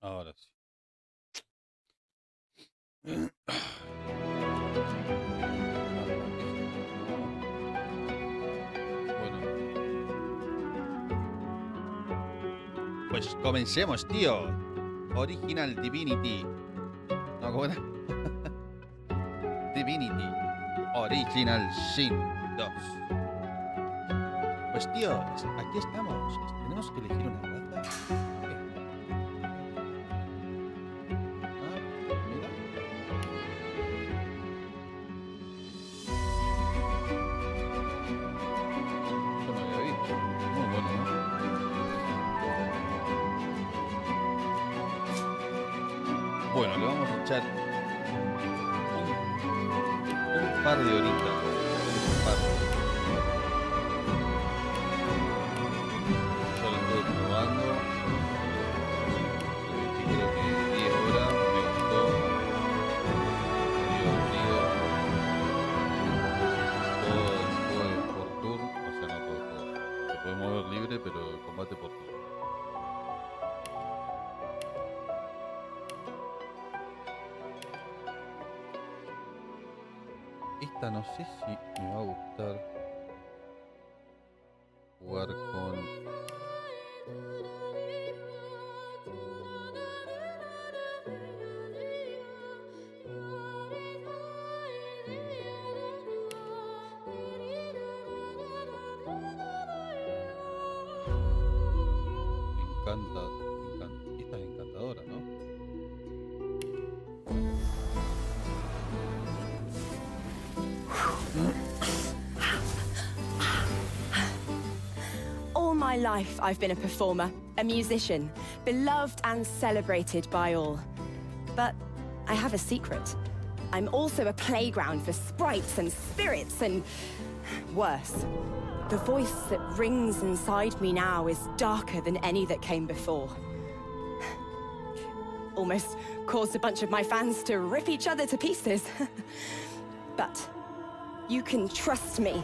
Ahora sí. Bueno, pues comencemos, tío. Original Divinity. No, ¿cómo era? Divinity Original Sin 2. Pues, tío, aquí estamos. Tenemos que elegir una raza. ¿Qué? Ah, mira. Yo no había visto. Muy bueno, ¿no? Bueno, le vamos a echar un par de horitas. Un par. Yo lo estuve probando. Le metí creo que 10 horas. Me gustó. Divertido. Todo por turno. O sea, no todo. Se puede mover libre, pero combate por turno. Esta no sé si me va a gustar jugar con... Me encanta, me encanta. Esta es encantadora, ¿no? All my life, I've been a performer, a musician, beloved and celebrated by all. But I have a secret. I'm also a playground for sprites and spirits and... worse. The voice that rings inside me now is darker than any that came before. Almost caused a bunch of my fans to rip each other to pieces. But you can trust me.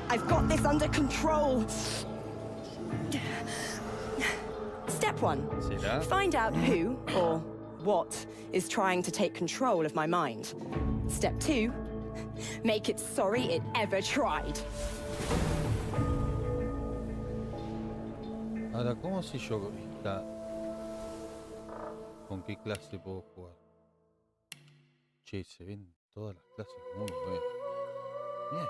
I've got this under control. Step 1. ¿Será? Find out who or what is trying to take control of my mind. Step 2. Make it sorry it ever tried. Ahora, ¿cómo sé yo con qué clase puedo jugar? Che, se ven todas las clases muy bien. Bien.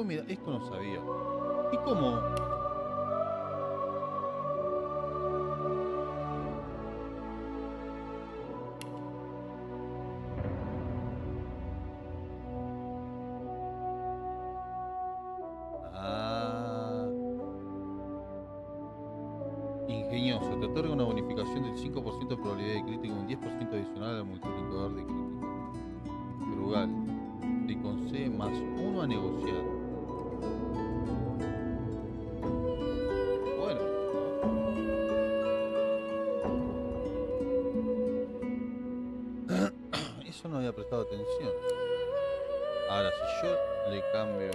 Mira, esto no sabía. ¿Y cómo? Ah. Ingenioso. Te otorga una bonificación del 5% de probabilidad de crítico y un 10% adicional al multiplicador de crítico. Frugal. Te concede +1 a negociar. Bueno. Eso no había prestado atención. Ahora, si yo le cambio...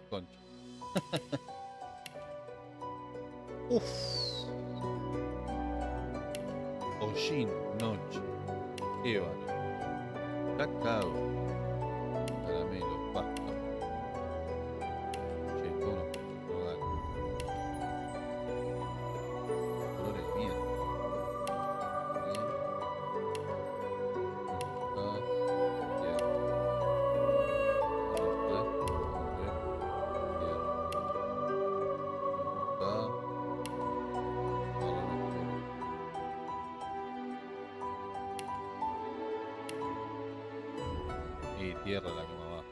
Concha. Uff. Hollín, noche. Ébano. Cacao. Caramelo. Pasta. Che, todo uno frugal. Colores de mierda. Bien. Acá. Tierra. Y tierra la que más baja.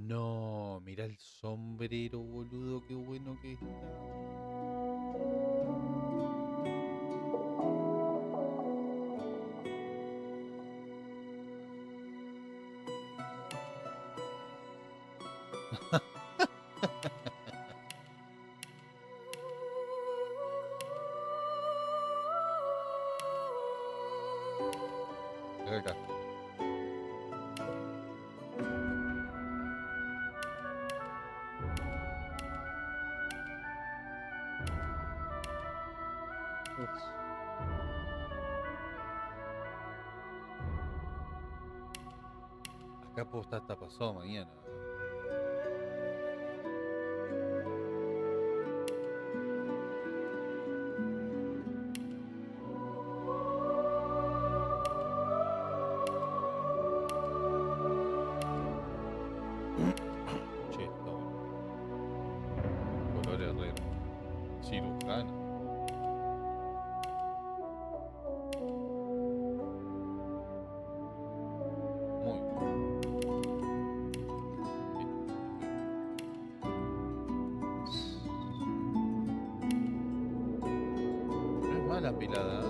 No, mira el sombrero, boludo, qué bueno que está. Acá. Uf. Acá puedo estar hasta pasado mañana. Che, está bueno. Color herrero. Cirujano. Muy bien. No es mala pelada, ¿eh?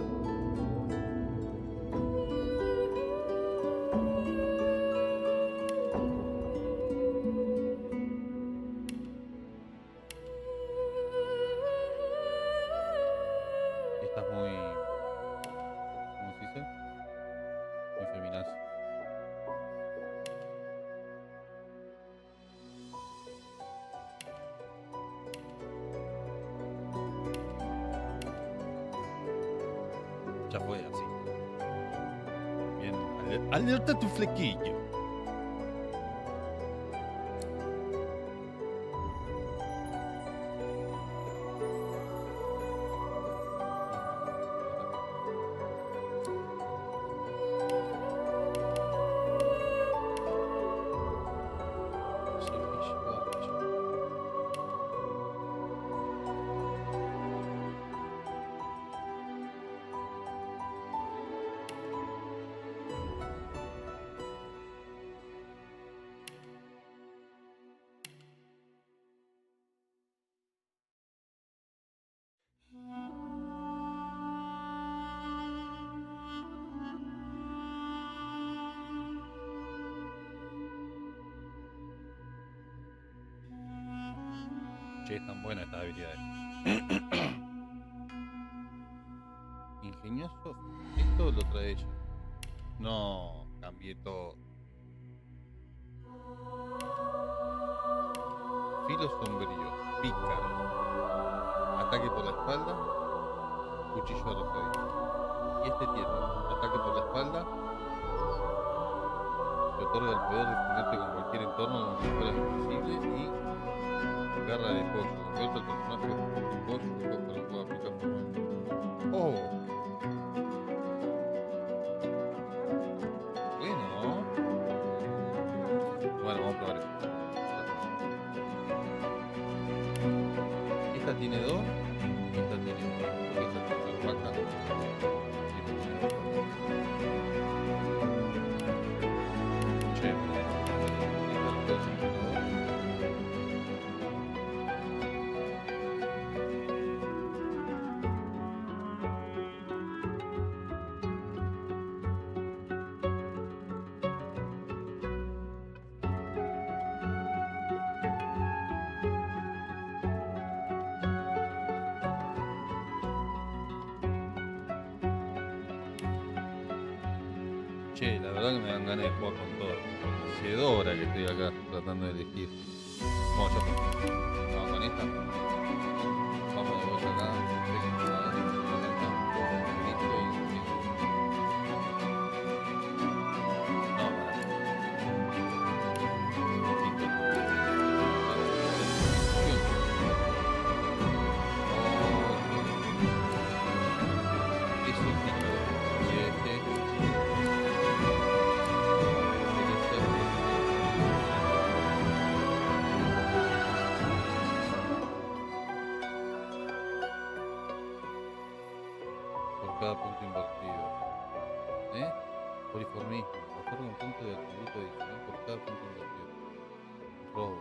Esta es muy... ¿Cómo se dice? Muy feminazi. Ya fue así. Bien, alerta tu flequillo. Che, están buenas estas habilidades. Ingenioso. Esto lo trae ella. No, cambié todo. Filo sombrío, pícaro. Ataque por la espalda, cuchillo arrojadizo. Y este tiene ataque por la espalda, que otorga el poder de defenderte con cualquier entorno como si fueras invisible, y garra de pollo, convierte al personaje en pollo y no lo puedo aplicar por mal. ¡Oh! Bueno, ¿no? Bueno, vamos a probar esto. Esta tiene dos, y esta tiene una. Porque esta tiene una vaca. Y esta tiene dos. Che, esta tiene dos. Che, la verdad que me dan ganas de jugar con todo. Hace 2 horas que estoy acá tratando de elegir. Bueno, ya está. Vamos con esta. Vamos de vuelta acá. Cada punto invertido. Poliformismo. Otorga un punto de atributo adicional por cada punto invertido. Robo.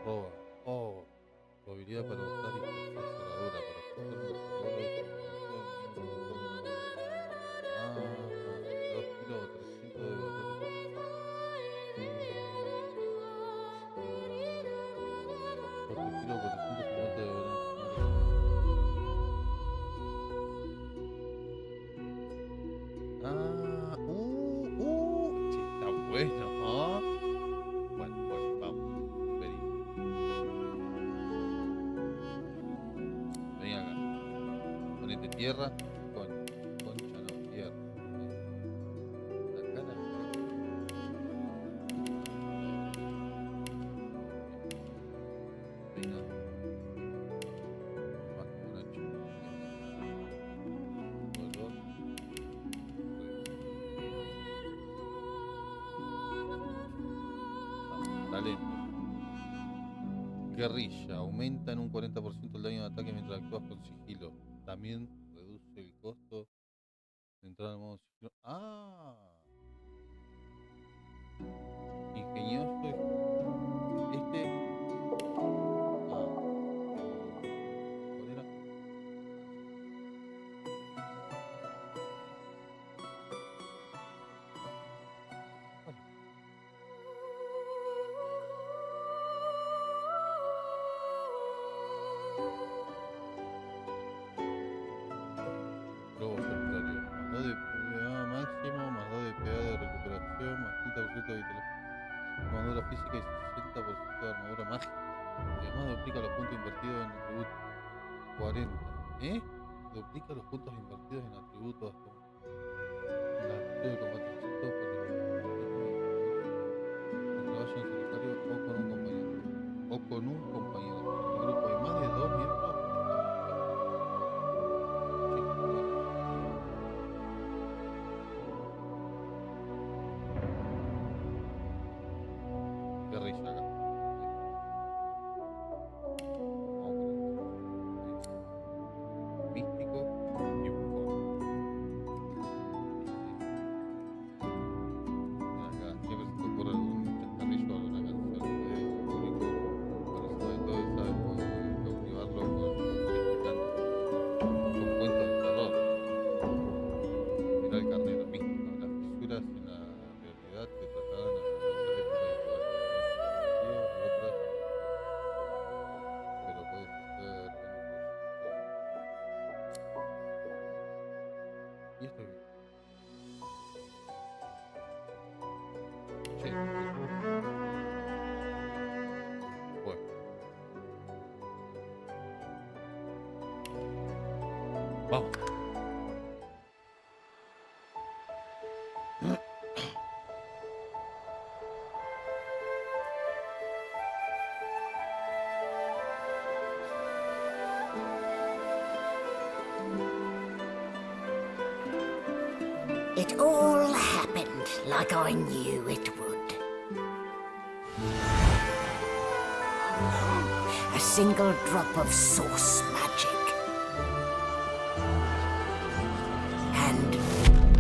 Roba. Oh. Tu habilidad para buscar y forzar cerradura. Para forzar una cerradura. 2 kilos o 300 de valor. 4 kilos o 450 de valor. Che, está bueno, ¿no? Bueno, vamos. Vení. Vení acá. Ponete tierra. Concha no, tierra. La cara. Venga. Más como un hacha. Dolor. Talento. Guerrilla. Aumenta en un 40% el daño de ataque mientras actúas con sigilo. También reduce el costo de entrar al modo sigilo. Ingenioso. Este. ¿Cuál era? ¿Cuál? Robo solitario. Más 2 de PA máximo, más 2 de PA de recuperación, más 30% de armadura física y 60% de armadura mágica. Además duplica los puntos invertidos en atributos. 40. Duplica los puntos invertidos en atributos hasta la actitud de combate excepto por el trabajo en solitario o con un compañero. En el grupo hay más de 2 miembros. Guerrilla acá. Místico y bufón. Acá siempre se te ocurre algún chascarrillo o alguna canción de público. Por eso de todo sabes cautivarlo con cuentos de terror. Mira el carnero místico. Las fisuras en la realidad te trasladan a otras épocas y lugares. Pero puedes hacer con el ¿y esto qué? Che. Bueno. Vamos. It all happened like I knew it would. A single drop of source magic. And,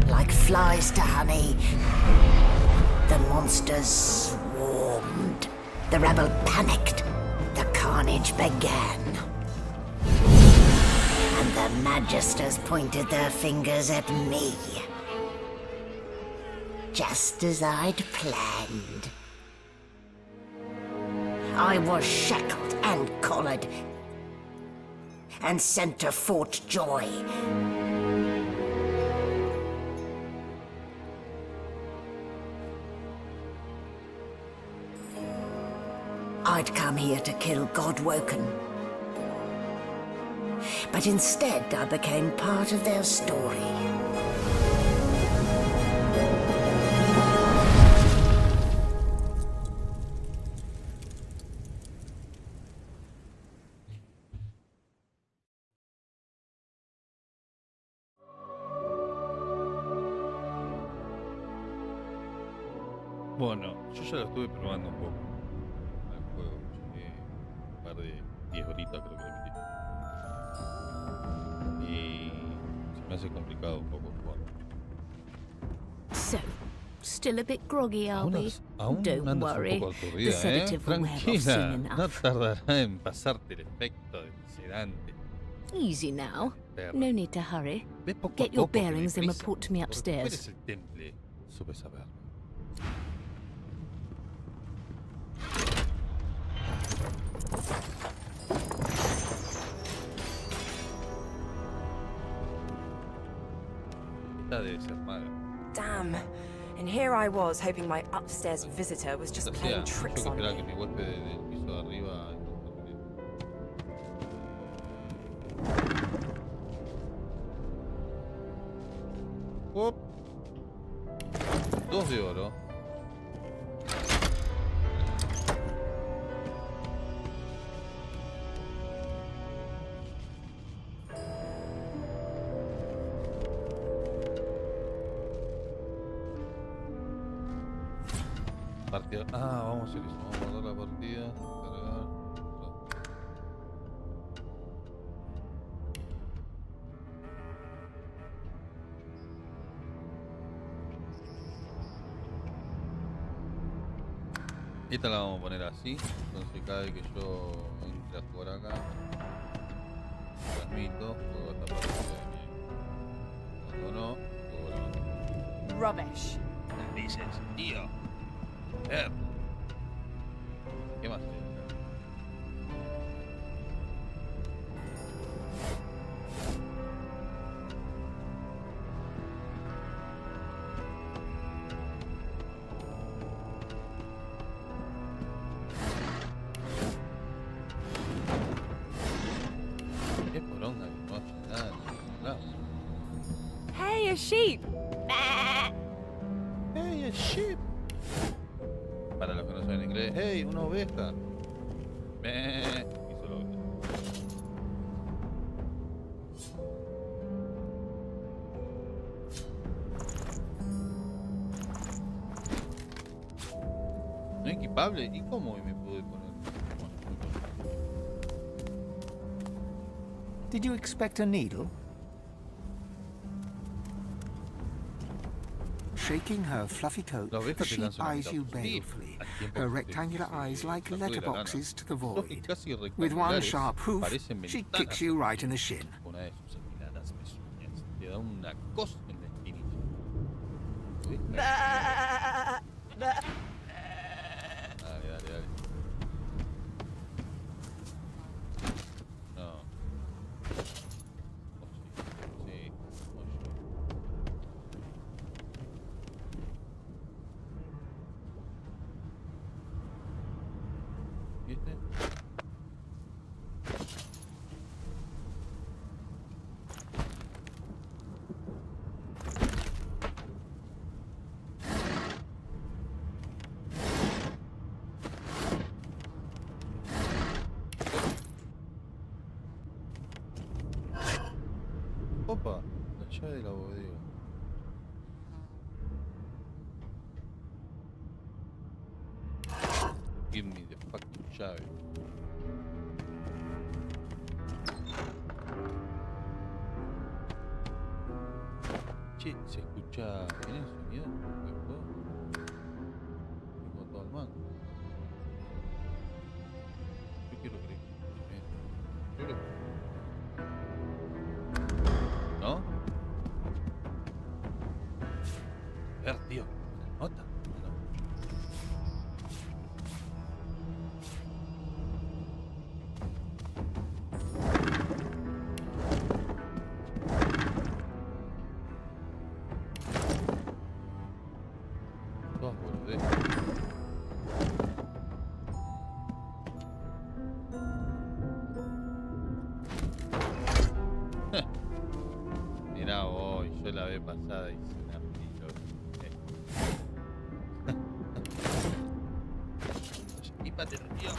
like flies to honey, the monsters swarmed. The rebel panicked. The carnage began. And the magisters pointed their fingers at me. Just as I'd planned. I was shackled and collared and sent to Fort Joy. I'd come here to kill Godwoken. But instead I became part of their story. Bueno, yo ya lo estuve probando un poco al juego. Un par de 10 horitas creo que le metí. Y se me hace complicado un poco jugar. So, still a bit groggy, are we? Aún Don't andas un worry. poco The aturdida, ¿eh? sedative will wear off soon Tranquila, enough. no tardará en pasarte el efecto del sedante. Easy now. Perra. No need to hurry. Ve poco a Get your poco, que bearings and deprisa, report to me porque tú eres upstairs. el temple, supe saberlo. Esta debe ser maga. Damn. And here I was hoping my upstairs visitor was just O sea, playing yo tricks que on esperaba que me. mi huésped del piso de arriba. Op. 2 de oro. Partida. Ah, vamos a hacer eso. Vamos a guardar la partida. Cargar. Esta la vamos a poner así. Entonces cada vez que yo entre a jugar acá, transmito, juego esta partida de cuando no, juego la otra. Rubbish. Dices, tío. ¿Qué más? Qué poronga que no hace nada. No. Hey, a sheep! Hey, a sheep. Para los que no saben inglés, hey, una oveja. Y solo oveja. No equipable. ¿Y cómo me pude poner? Did you expect a needle? Shaking her fluffy coat, La oveja the te sheep lanza una eyes you mitad. Sí, balefully, al tiempo her que rectangular te- eyes like te fue de la gana. letterboxes to the Los void. que casi With one rectangulares sharp hoof, parecen she ventanas. kicks you right in the shin. Una de sus afiladas pezuñas te da una cosa en la espinilla. Dale, dale, dale. No. Oh, sí. Sí. ¿Viste? Opa, la llave de la bodega. Give me the fucking llave. Che, se escucha bien el sonido. Tengo todo al mango. Yo quiero que yo lo... ¿No? A ver, tío, ¿una nota? No. Todas boludeces. Mirá vos, yo la vez pasada hice una pilo. Equípatelo, tío.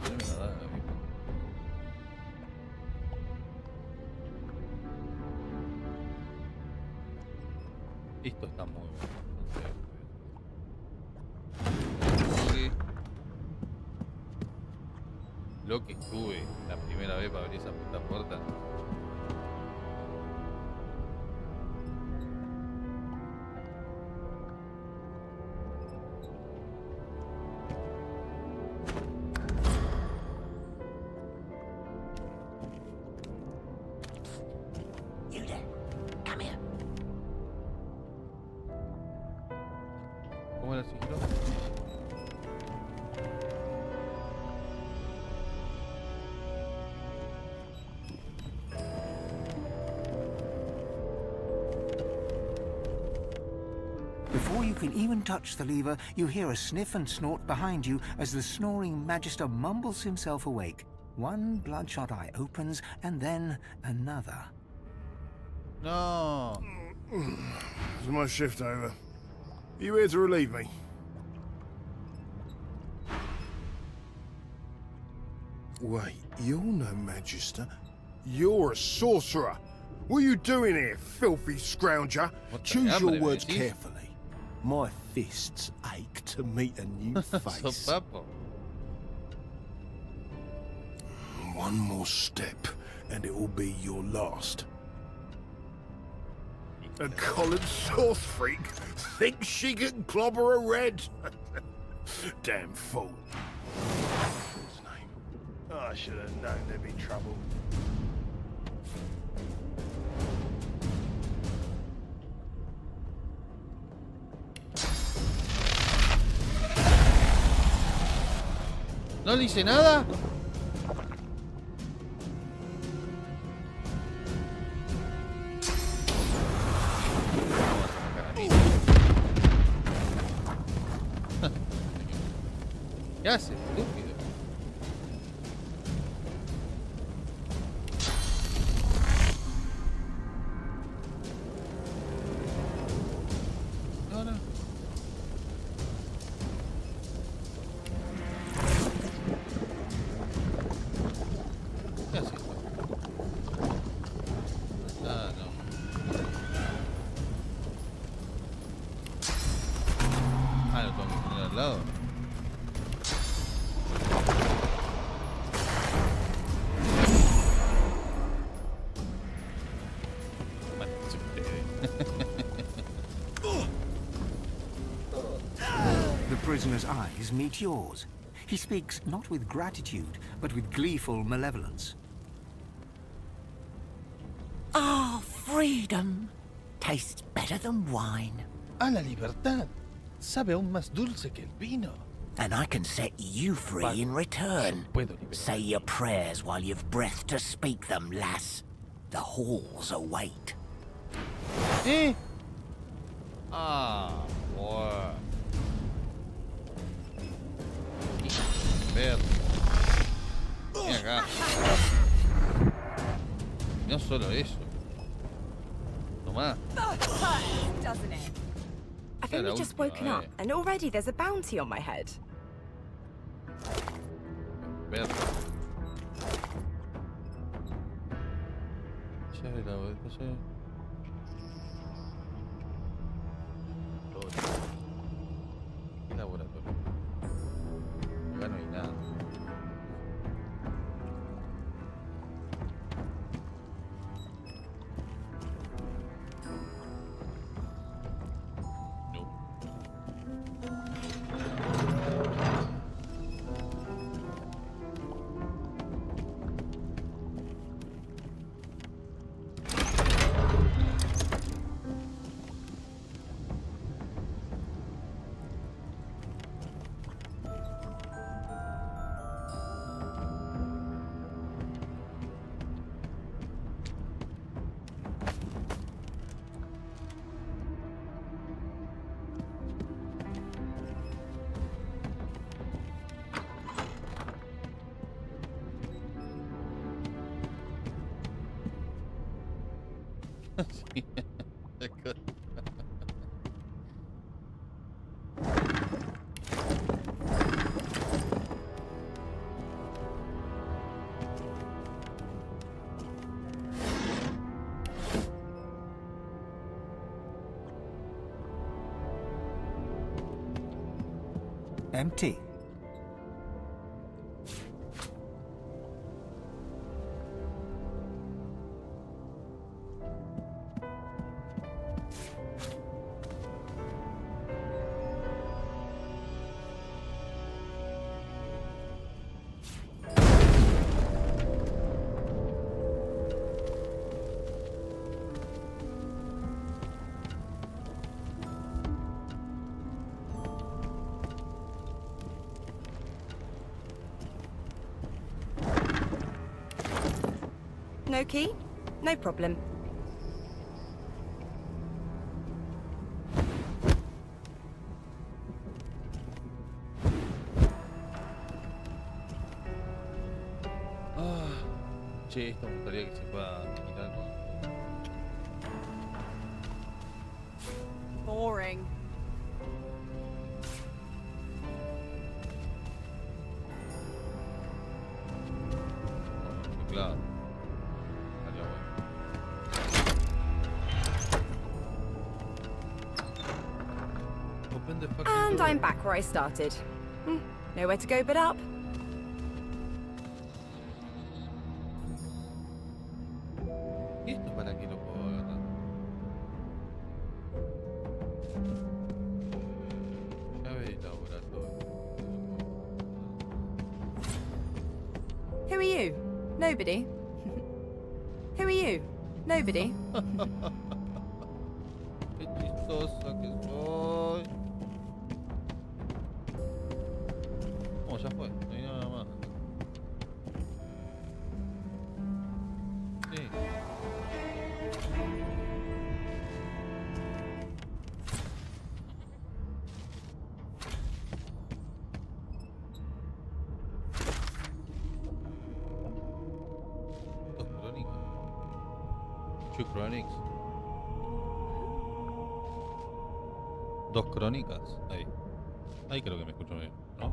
Poneme la daga, viejo. Esto está muy bueno. Entonces, lo que estuve la primera vez para abrir esa puta puerta. You there. Come here. ¿Cómo era el sigilo? Before you can even touch the lever, you hear a sniff and snort behind you as the snoring Magister mumbles himself awake. One bloodshot eye opens, and then another. No. Is my shift over? Are you here to relieve me? Wait, you're no Magister. You're a sorcerer. What are you doing here, filthy scrounger? What the Choose hell, your madre, words ¿sí? carefully. My fists ache to meet a new face. Sopapo. One more step, and it will be your last. A collared sauce freak thinks she can clobber a red. Damn fool. What's his name? Oh, I should have known there'd be trouble. ¿No le hice nada? ¿Qué haces, estúpido? No, no. ¿Qué haces? Ah, no. Ah, lo tengo que poner al lado. The prisoner's eyes meet yours. He speaks not with gratitude, but with gleeful malevolence. Ah, freedom. Tastes better than wine. Ah, la libertad. Sabe aún más dulce que el vino. And I can set you free in return. Puedo liberar. Say your prayers while you've breath to speak them, lass. The halls await. ¿Eh? Ah, bueno. Ver. Ven acá. No solo eso. Tomá. Doesn't it? I've Era only just última, woken up, and already there's a bounty on my head. Ver. Llave la llave. ¿Qué laboratorio? Acá no hay nada. No. Sí. Empty. No key? No problem. Che, esto me gustaría que se pueda quitar con... Boring. Claro. Estaría bueno. Open the fucking And door. I'm back where I started. Nowhere to go but up. ¿Y esto para qué lo puedo agarrar? Llave de laboratorio. Who are you? Nobody? Who are you? Nobody? Qué chistosa que soy. Oh, ya fue, no hay nada más. Sí. Dos crónicas. Two Chronics. Dos crónicas. Ahí. Ahí creo que me escucho bien, ¿no?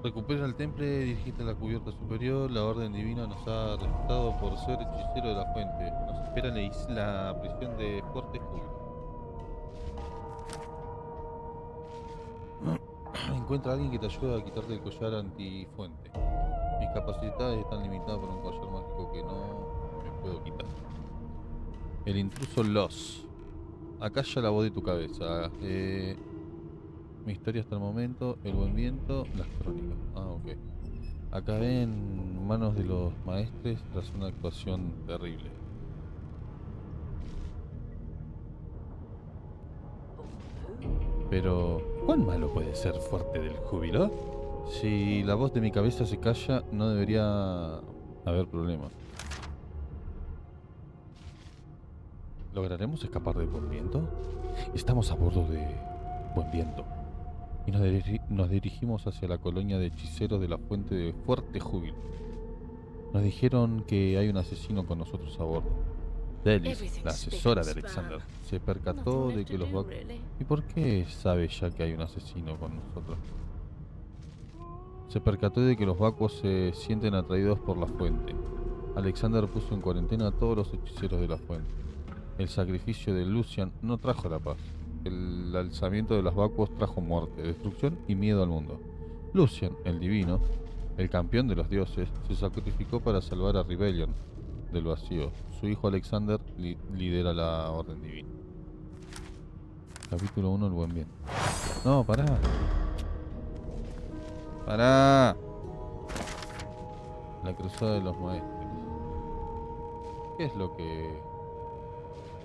Recupera el temple, dirigite a la cubierta superior. La orden divina nos ha arrestado por ser hechicero de la fuente. Nos espera en la prisión de Fuerte Júbilo. Encuentra a alguien que te ayude a quitarte el collar antifuente. Mis capacidades están limitadas por un collar mágico que no me puedo quitar. El intruso Los. Acalla la voz de tu cabeza. Mi historia hasta el momento, el buen viento, las crónicas. Ah, ok. Acabé en manos de los maestres tras una actuación terrible. Pero, ¿cuán malo puede ser Fuerte del Júbilo? Si la voz de mi cabeza se calla, no debería haber problema. ¿Lograremos escapar de Buen Viento? Estamos a bordo de Buen Viento y nos dirigimos hacia la colonia de hechiceros de la fuente de Fuerte Júbilo. Nos dijeron que hay un asesino con nosotros a bordo. Delis, la asesora de Alexander, se percató de que los vacos... ¿Y por qué sabe ya que hay un asesino con nosotros? Se percató de que los vacuos se sienten atraídos por la fuente. Alexander puso en cuarentena a todos los hechiceros de la fuente. El sacrificio de Lucian no trajo la paz. El alzamiento de los vacuos trajo muerte, destrucción y miedo al mundo. Lucian, el divino, el campeón de los dioses, se sacrificó para salvar a Rebellion del vacío. Su hijo Alexander lidera la orden divina. Capítulo 1, el buen bien. No, pará. ¡Pará! La cruzada de los maestros. ¿Qué es lo que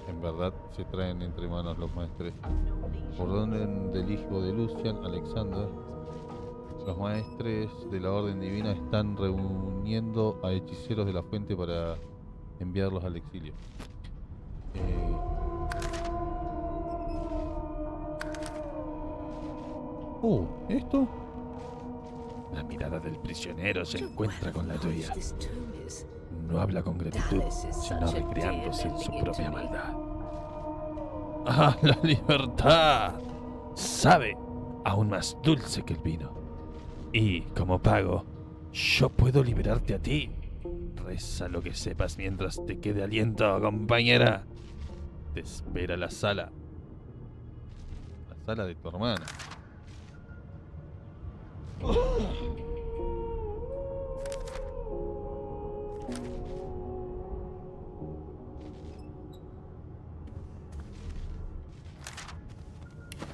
en verdad se traen entre manos los maestres? Por orden del hijo de Lucian, Alexander, los maestres de la orden divina están reuniendo a hechiceros de la fuente para enviarlos al exilio. ¿Esto? La mirada del prisionero se encuentra con la tuya. No habla con gratitud, sino recreándose en su propia maldad. ¡Ah, la libertad! Sabe aún más dulce que el vino. Y, como pago, yo puedo liberarte a ti. Reza lo que sepas mientras te quede aliento, compañera. Te espera la sala. La sala de tu hermana.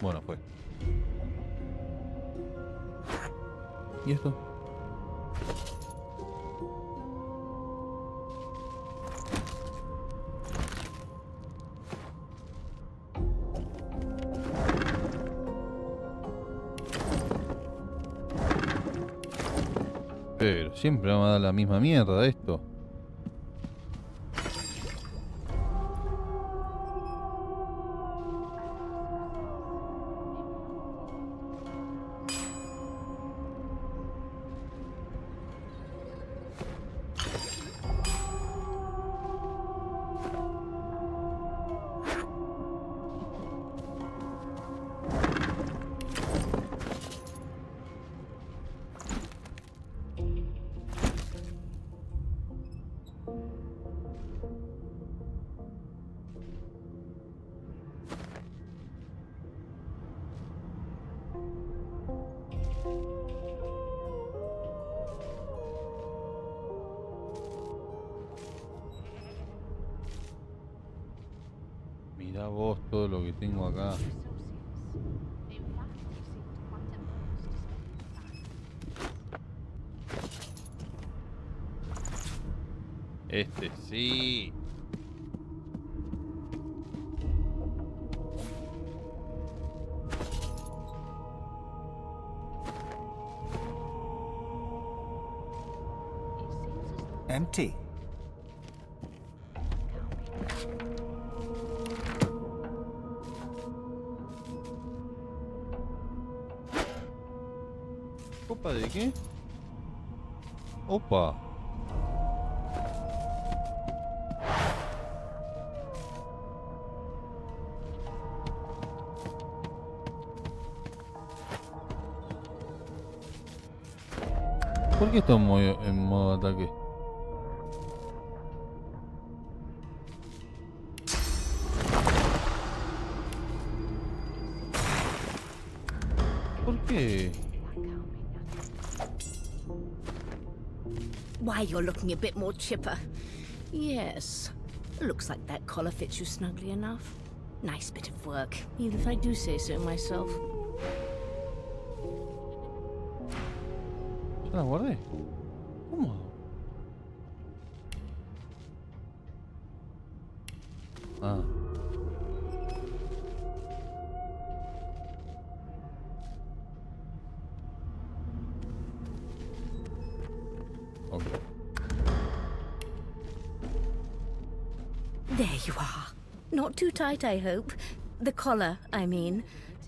Bueno, fue. ¿Y esto? Pero siempre vamos a dar la misma mierda esto. Mirá vos todo lo que tengo acá. Este sí. Empty. ¿Copa de qué? Opa. ¿Por qué está en modo ataque? ¿Por qué? Why, you're looking a bit more chipper. Yes. Looks like that collar fits you snugly enough. Nice bit of work, even if I do say so myself. ¿Ya la guardé? ¿Cómo? Ah. Ok. There you are. Not too tight, I hope. The collar, I mean.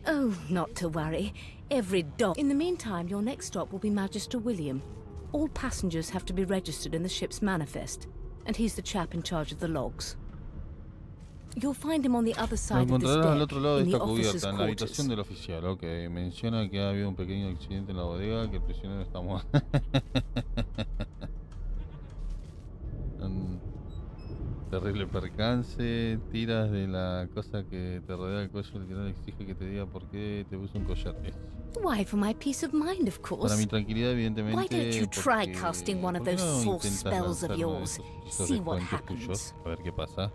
Oh, not to worry. Every dog. In the meantime, your next stop will be Magister William. All passengers have to be registered in the ship's manifest, and he's the chap in charge of the logs. You'll find him on the other Lo side of the encontrarás al step, otro lado de in the esta officer's cubierta, en la habitación quarters. del oficial. Ok, menciona que ha habido un pequeño accidente en la bodega, que el prisionero está muerto. Un terrible percance, tiras de la cosa que te rodea el cuello, el que no le exige que te diga por qué te puso un collar. Why, for my peace of mind, of Para course. mi tranquilidad, evidentemente. Why don't you try porque- casting one of ¿por qué those no source intentas spells of lanzar uno de yours? esos hechizos See de what fuentes happens. tuyos? A ver qué pasa.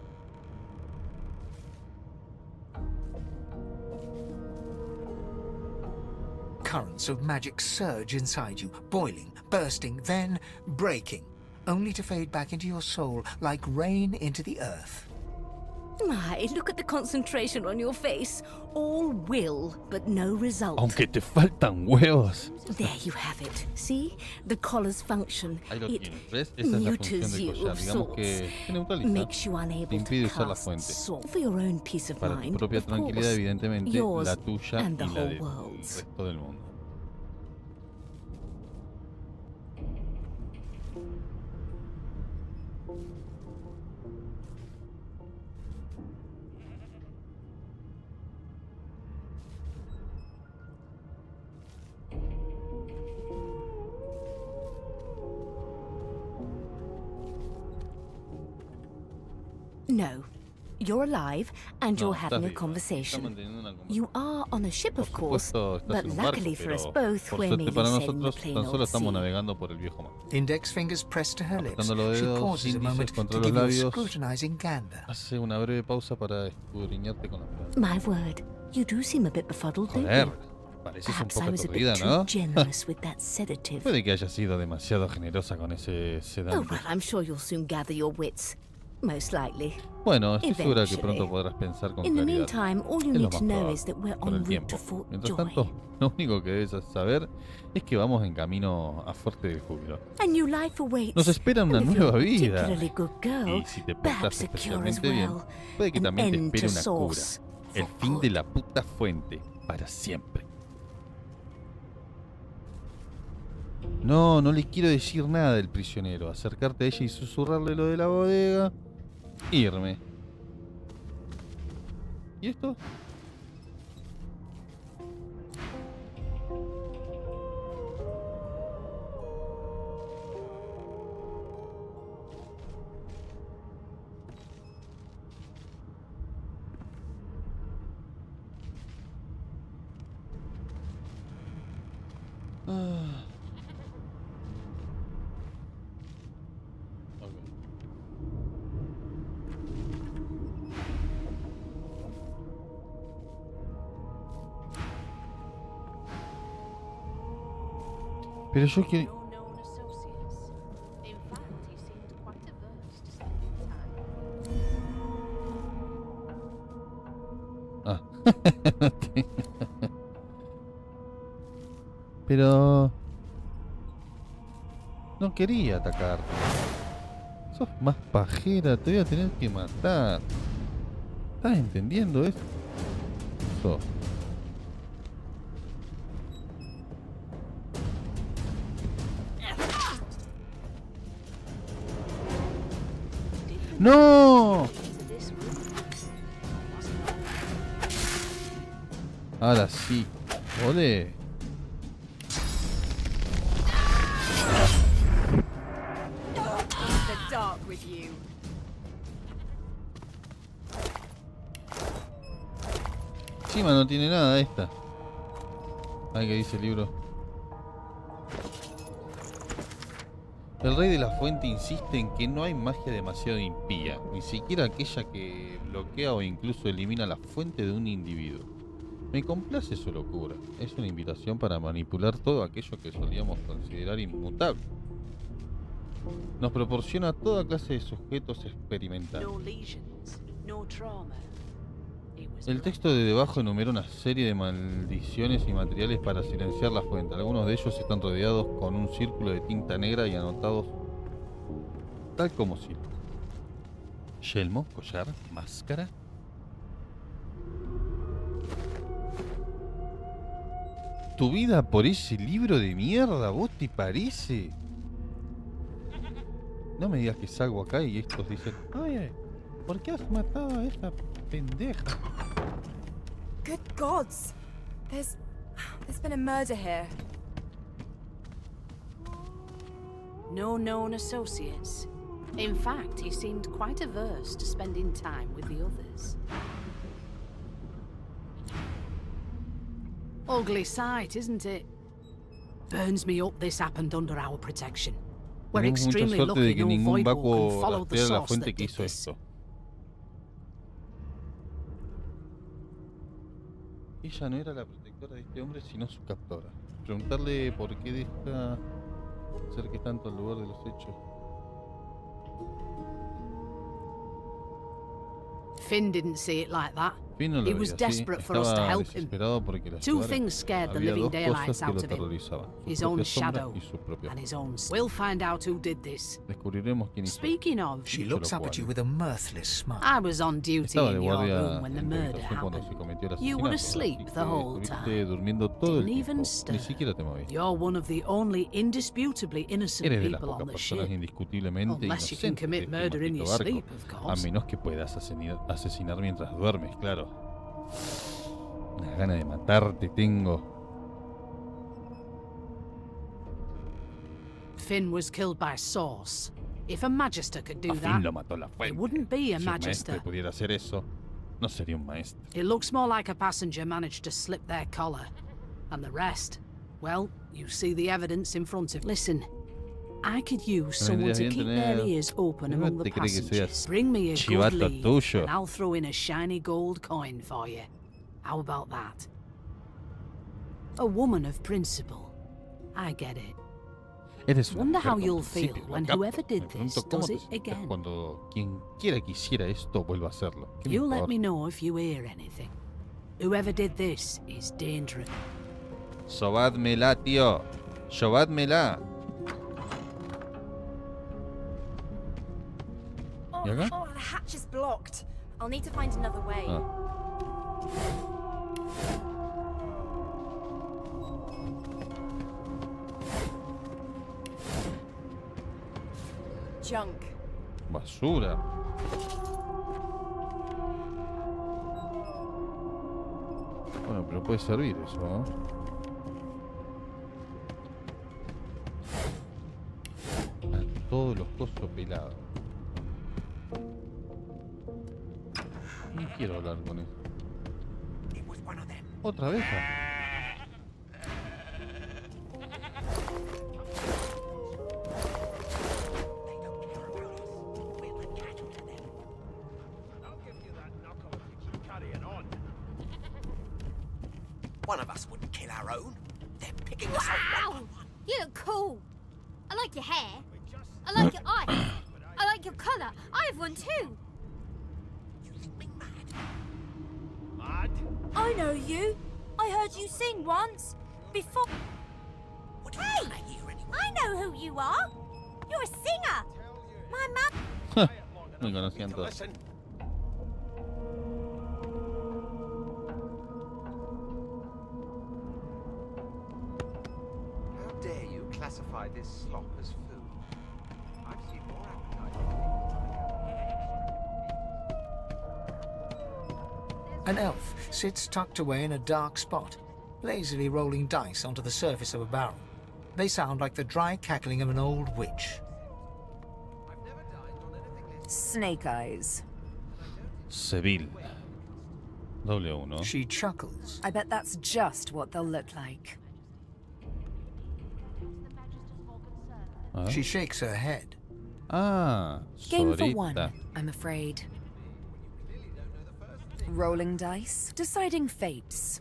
Currents of magic surge inside you, boiling, bursting, then breaking, only to fade back into your soul like rain into the earth. My, look at the concentration on your face. All will, but no result. Aunque te faltan huevos. There you have it. See? The collar's function. Ahí lo It tienes, ¿ves? Esa es la función neuters del you collar. of Digamos sorts. que te neutraliza. Makes you Te unable impide to usar la cast fuente. sword. For your own peace of Para tu mind, propia of tranquilidad, course. evidentemente, Yours la tuya and the y la whole del world's. resto del mundo. No. You're alive and No, you're having a estás viva. Está conversation. manteniendo una You conversación. are on a ship, Por of course, supuesto, estás but en un barco, luckily for us pero both, por we're suerte merely para sailing the nosotros plain tan solo old estamos sea. navegando por el viejo mar. Index fingers pressed to her lips. Apretando los She dedos, pauses a índices moment contra to los give you a labios. scrutinizing gander. Hace una breve pausa para escudriñarte con la mirada. My word, you do seem a bit befuddled, don't Joder, you? pareces un Perhaps poco I was a aturdida, bit ¿no? too generous with that sedative. Puede que haya sido demasiado generosa con ese Oh, sedante. well, I'm sure you'll soon gather your wits. Most likely. Bueno, estoy segura que Eventually. pronto podrás pensar con In the claridad. meantime, all you Es lo need más to know probable, is that we're con en el route tiempo. to Fort Mientras Joy. tanto, lo único que debes saber es que vamos en camino a Fuerte del Júbilo. A new life awaits. Nos espera una And if you're nueva a vida. particularly good girl, Y si te portas perhaps a cure as especialmente bien, well. puede que An también te end espere to una cura. source. El For fin de good. la puta fuente. Para siempre. No, no le quiero decir nada del prisionero. Acercarte a ella y susurrarle lo de la bodega. Irme. ¿Y esto? Ah. Ok. Pero yo quiero... Your known associates. In fact, he seemed quite averse to spending time. Ah. Pero... No quería atacarte. Sos más pajera, te voy a tener que matar. ¿Estás entendiendo eso? ¡No! Ahora sí. ¡Ole! The dark with you. Encima no tiene nada esta. Ay, que dice el libro. El rey de la fuente insiste en que no hay magia demasiado impía, ni siquiera aquella que bloquea o incluso elimina la fuente de un individuo. Me complace su locura. Es una invitación para manipular todo aquello que solíamos considerar inmutable. Nos proporciona toda clase de sujetos experimentales. No lesions, no trauma. It was El texto de debajo enumera una serie de maldiciones y materiales para silenciar la fuente. Algunos de ellos están rodeados con un círculo de tinta negra y anotados tal como sigue. Yelmo, collar, máscara. ¿Tu vida por ese libro de mierda? ¿Vos te parece? No me digas que salgo acá y estos dicen: oye, ¿por qué has matado a esta pendeja? Good gods! There's been a murder here. no known associates. In fact, he seemed quite averse to spending time with the others. Ugly sight, isn't it? Burns me up this happened under our protection. We're Tenemos mucha extremely suerte de lucky que no ningún VIVO can vacuo follow the rastrea la source fuente that que did hizo this. esto. Ella no era la protectora de este hombre, sino su captora. Preguntarle por qué deja cerca tanto al lugar de los hechos. Finn didn't see it like that. Finn no lo He veía was así. desperate for us to Estaba help him. desesperado porque la Two ayudara. things scared the Había living dos daylights cosas que lo out of him. aterrorizaban: su His propia own sombra shadow y su propia and his sombra. own. We'll find out who did this. Descubriremos quién hizo. Speaking of, She Dicho looks lo up at cual, you with a mirthless smile. I was on duty Estaba de in your guardia room when the en tu murder habitación cuando se happened. cometió el You asesinato. were asleep Así the que whole estuviste time. durmiendo todo el Didn't even tiempo. stir. Ni siquiera te moviste. You're one of the only indisputably innocent Eres de las people on pocas the personas ship. indiscutiblemente Unless you can inocentes de commit este murder in maldito your barco, sleep, of a course. menos que puedas asesinar mientras duermes, claro. Una gana de matarte tengo. Finn was killed by Source. If a Magister could do A fin that, lo mató la fuente. it wouldn't be a Si un Magister. maestre pudiera hacer eso, no sería un maestro. It looks more like a passenger managed to slip their collar. And the rest, well, you see the evidence in front of... Listen, I could use someone to keep their ears open among the passengers. Bring me a good chivato lead, tuyo. and I'll throw in a shiny gold coin for you. How about that? A woman of principle. I get it. Eres una Wonder mujer how con you'll feel principio, when lo capto. whoever did Me pregunto this cómo does te it sientes again. cuando quien quiera que hiciera esto vuelva a hacerlo. ¿Qué me You let importa? me know if you hear anything. Whoever did this is dangerous. Sobádmela, tío. Sobádmela. ¿Y acá? Oh, the hatch is blocked. I'll need to find another way. Ah. Junk. Basura. Bueno, pero puede servir eso, ¿no? A todos los cosos pelados. No quiero hablar con él. ¿Otra vez? One of us wouldn't kill our own. They're picking us off one by Wow! one. You look cool. I like your hair. I like your eyes. I like your colour. I have one too. You think me mad? Mad? I know you. I heard you sing once. Before. What are you trying to hear anyway? I know who you are. You're a singer. My mum. Me conocían todos. Listen. How dare you classify this slop as food? I've seen more appetizing An elf sits tucked away in a dark spot, lazily rolling dice onto the surface of a barrel. They sound like the dry cackling of an old witch. Snake eyes. Seville. W1. She chuckles. I bet that's just what they'll look like. A ver. She shakes her head. Ah, Game for Sorita. one, I'm afraid. Rolling dice, deciding fates.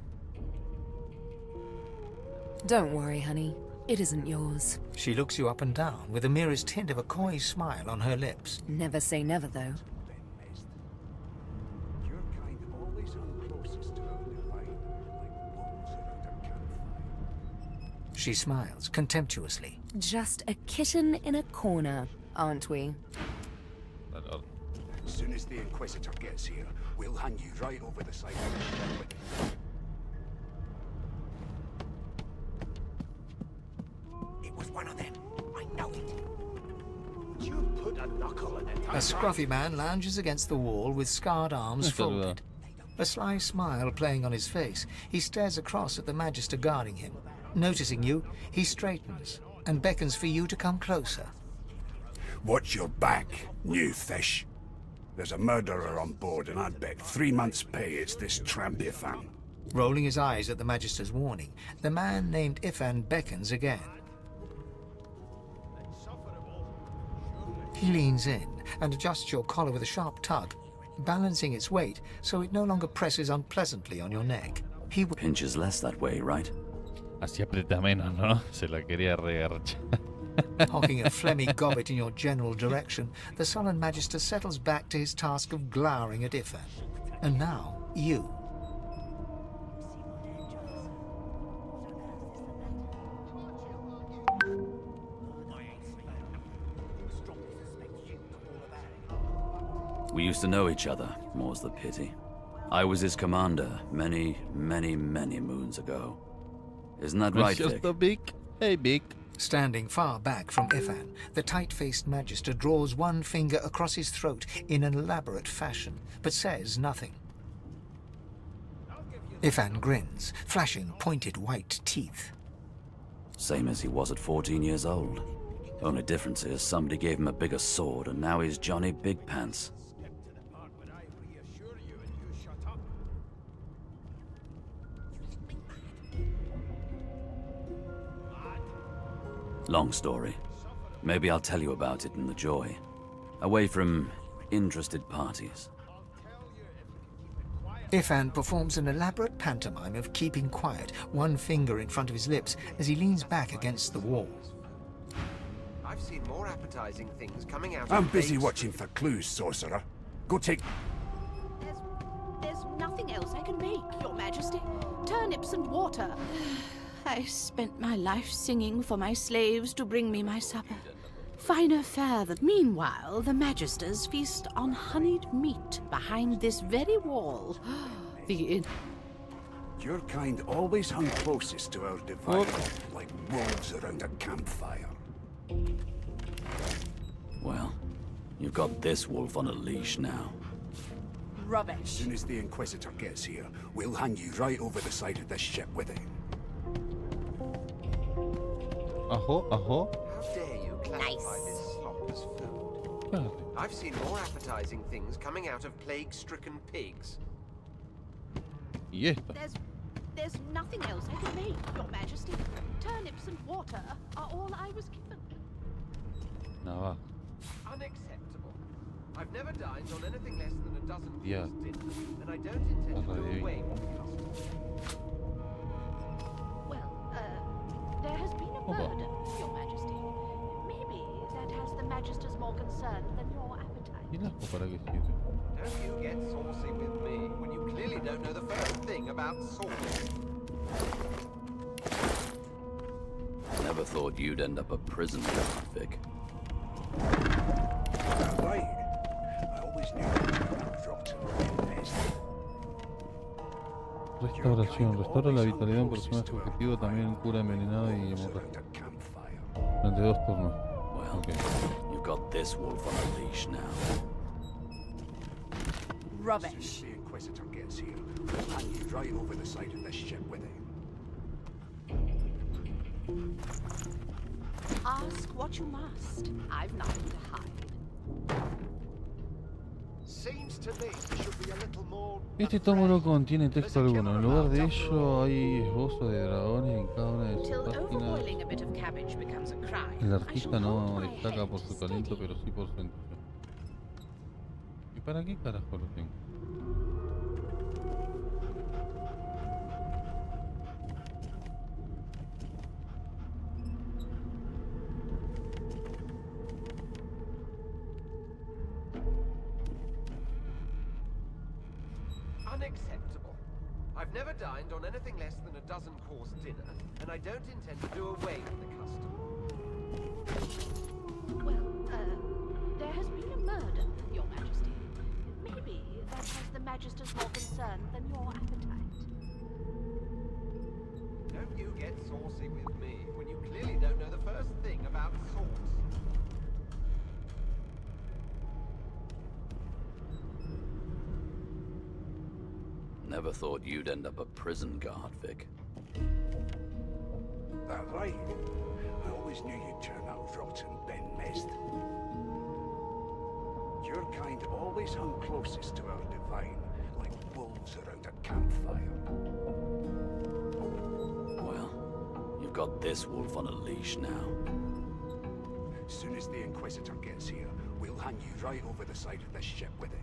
Don't worry, honey. It isn't yours. She looks you up and down with the merest hint of a coy smile on her lips. Never say never, though. Your kind always hung closest to the divine, like wolves around a campfire. She smiles contemptuously. Just a kitten in a corner, aren't we? Valor. As soon as the Inquisitor gets here, we'll hang you right over the side of the ship. It was one of them. I know it. You put a knuckle in it. A scruffy man lounges against the wall with scarred arms Saluda. folded. A sly smile playing on his face, he stares across at the Magister guarding him. Noticing you, he straightens and beckons for you to come closer. Watch your back, new fish. There's a murderer on board, and I'd bet 3 months' pay it's this tramp Ifan. Rolling his eyes at the Magister's warning, the man named Ifan beckons again. He leans in and adjusts your collar with a sharp tug, balancing its weight so it no longer presses unpleasantly on your neck. He pinches less that way, right? Así aprieta menos, ¿no? Se la quería regarchar. hocking a phlegmy gobbet in your general direction, the sullen Magister settles back to his task of glowering at Ifan. And now, you. We used to know each other, more's the pity. I was his commander many, many, many moons ago. Isn't that right, Vic? Just Vic. Hey, Vic. Standing far back from Ifan, the tight-faced Magister draws one finger across his throat in an elaborate fashion, but says nothing. Ifan grins, flashing pointed white teeth. Same as he was at 14 years old. Only difference is somebody gave him a bigger sword and now he's Johnny Big Pants. Long story. Maybe I'll tell you about it in the Joy. Away from interested parties. Ifan performs an elaborate pantomime of keeping quiet, one finger in front of his lips as he leans back against the wall. I've seen more appetizing things coming out. I'm busy watching for clues, sorcerer. Go take... There's nothing else I can make, Your Majesty. Turnips and water. I spent my life singing for my slaves to bring me my supper. Finer fare than... Meanwhile, the Magisters feast on honeyed meat behind this very wall. The inn... Your kind always hung closest to our divine, like wolves around a campfire. Well, you've got this wolf on a leash now. Rubbish. As soon as the Inquisitor gets here, we'll hang you right over the side of this ship with him. Ajo, ajo. How dare you classify this slop as food? I've seen more appetizing things coming out of plague-stricken pigs. Y esta. There's nothing else I can make, Your Majesty. Turnips and water are all I was given. Navaja. Unacceptable. I've never dined on anything less than a dozen Yeah. dinners, and I don't intend to do away with the custom. Well, there has been a murder, Your Majesty. Maybe that has the Magisters more concerned than your appetite. ¿Y el ajo para qué sirve? Don't you get saucy with me when you clearly don't know the first thing about sauce. Never thought you'd end up a prison guard, Vic. Right. I always knew that rotten mess. Restauración. Restaura la vitalidad de un personaje objetivo, también cura envenenado y hemorragia. Durante 2 turnos. Well, you've got this wolf on a leash now. Rubbish. As soon as the Inquisitor gets here, we'll hang you right over the side of this ship with him. Ask what you must. I've nothing to hide. Seems to me we should be a little more... Este tomo no contiene texto alguno. En lugar de ello hay esbozos de dragones en cada una de sus páginas. El artista no destaca por su talento, pero sí por su entusiasmo. ¿Y para qué carajo lo tengo? Unacceptable. I've never dined on anything less than a dozen-course dinner, and I don't intend to do away with the custom. Well, there has been a murder, Your Majesty. Maybe that has the Magisters more concerned than your appetite. Don't you get saucy with me when you clearly don't know the first thing about sauce. Never thought you'd end up a prison guard, Vic. That right. I always knew you'd turn out rotten, Ben Mest. Your kind always hung closest to our divine, like wolves around a campfire. Well, you've got this wolf on a leash now. As soon as the Inquisitor gets here, we'll hang you right over the side of this ship with him.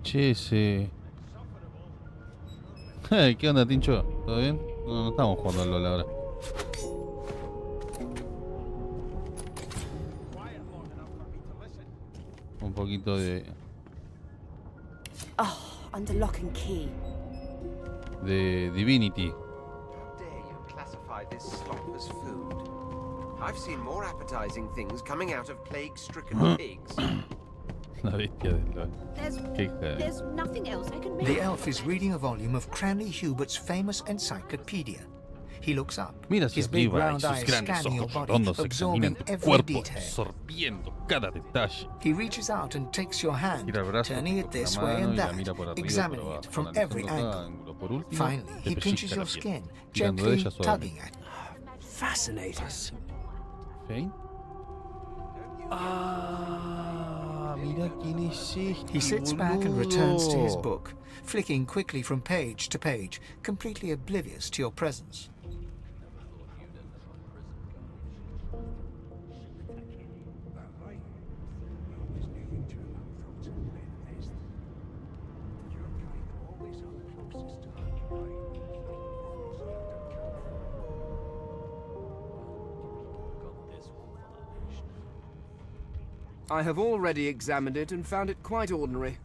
Che, ese... ¿Qué onda, Tincho? ¿Todo bien? No, no estamos jugando al LOL ahora. Un poquito de... Oh, under lock and key. de Divinity. How dare you classify classify this slop as food. I've seen more appetizing things coming out of plague-stricken pigs. La bestia del LOL. Qué hija. There's nothing else I can read. The elf is reading a volume of Cranley Hubert's famous encyclopedia. He looks up, Mira his hacia big arriba y round sus eyes grandes scanning your ojos body, redondos absorbing examinan tu every cuerpo, detail. absorbiendo cada detalle. He reaches out and takes your hand, Gira el brazo, turning it toca la this way mano and y la that, mira por arriba y por examining abajo, it from every analizando cada angle. ángulo. Por último, Finally, te he pinches pellizca your la piel, skin, tirando de gently ella tugging suavemente. at it. Fascinating. ¿Fein? Ah, mira quién es este, He sits back and returns to his book, flicking quickly from page to page, completely oblivious to your presence. I have already examined it and found it quite ordinary.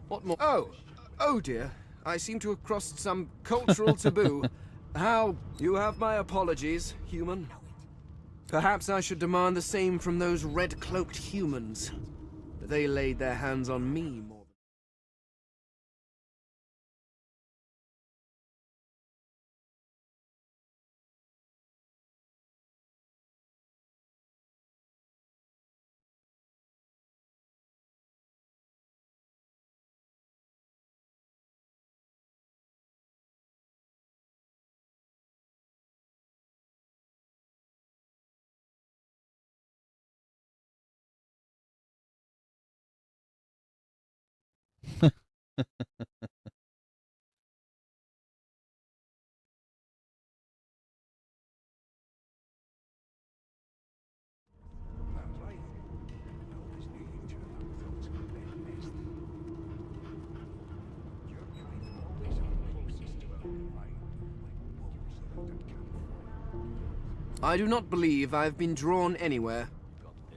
What more? Oh dear. I seem to have crossed some cultural taboo. How? You have my apologies, human. Perhaps I should demand the same from those red-cloaked humans. They laid their hands on me more. I do not believe I have been drawn anywhere.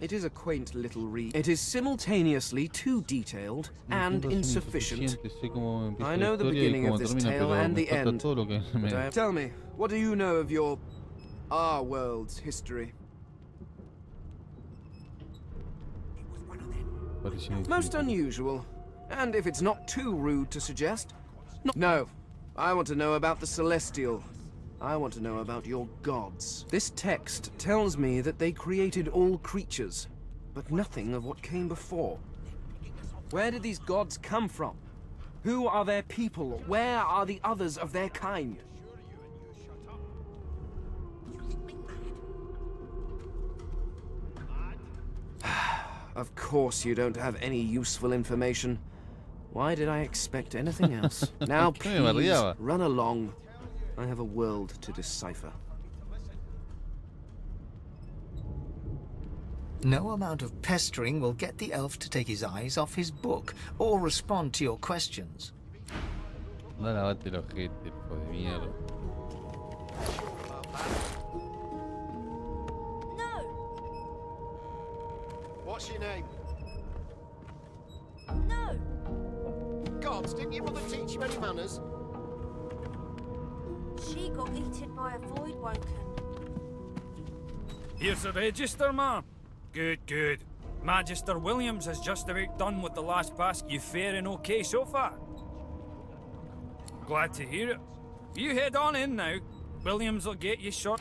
It is a quaint little read. It is simultaneously too detailed and insufficient. I know the beginning of this tale and the end. Tell me, what do you know of our world's history? Most unusual. And if it's not too rude to suggest... No. I want to know about the Celestial. I want to know about your gods. This text tells me that they created all creatures, but nothing of what came before. Where did these gods come from? Who are their people? Where are the others of their kind? Of course you don't have any useful information. Why did I expect anything else? Now please, run along. I have a world to decipher. No amount of pestering will get the elf to take his eyes off his book or respond to your questions. No lavate el ojete, hijo de mierda. No! What's your name? No! Gods, didn't your mother teach you any manners? She got eaten by a void woken. Here's the register, ma'am. Good, good. Magister Williams has just about done with the last pass. You faring okay so far? Glad to hear it. You head on in now. Williams will get you shot.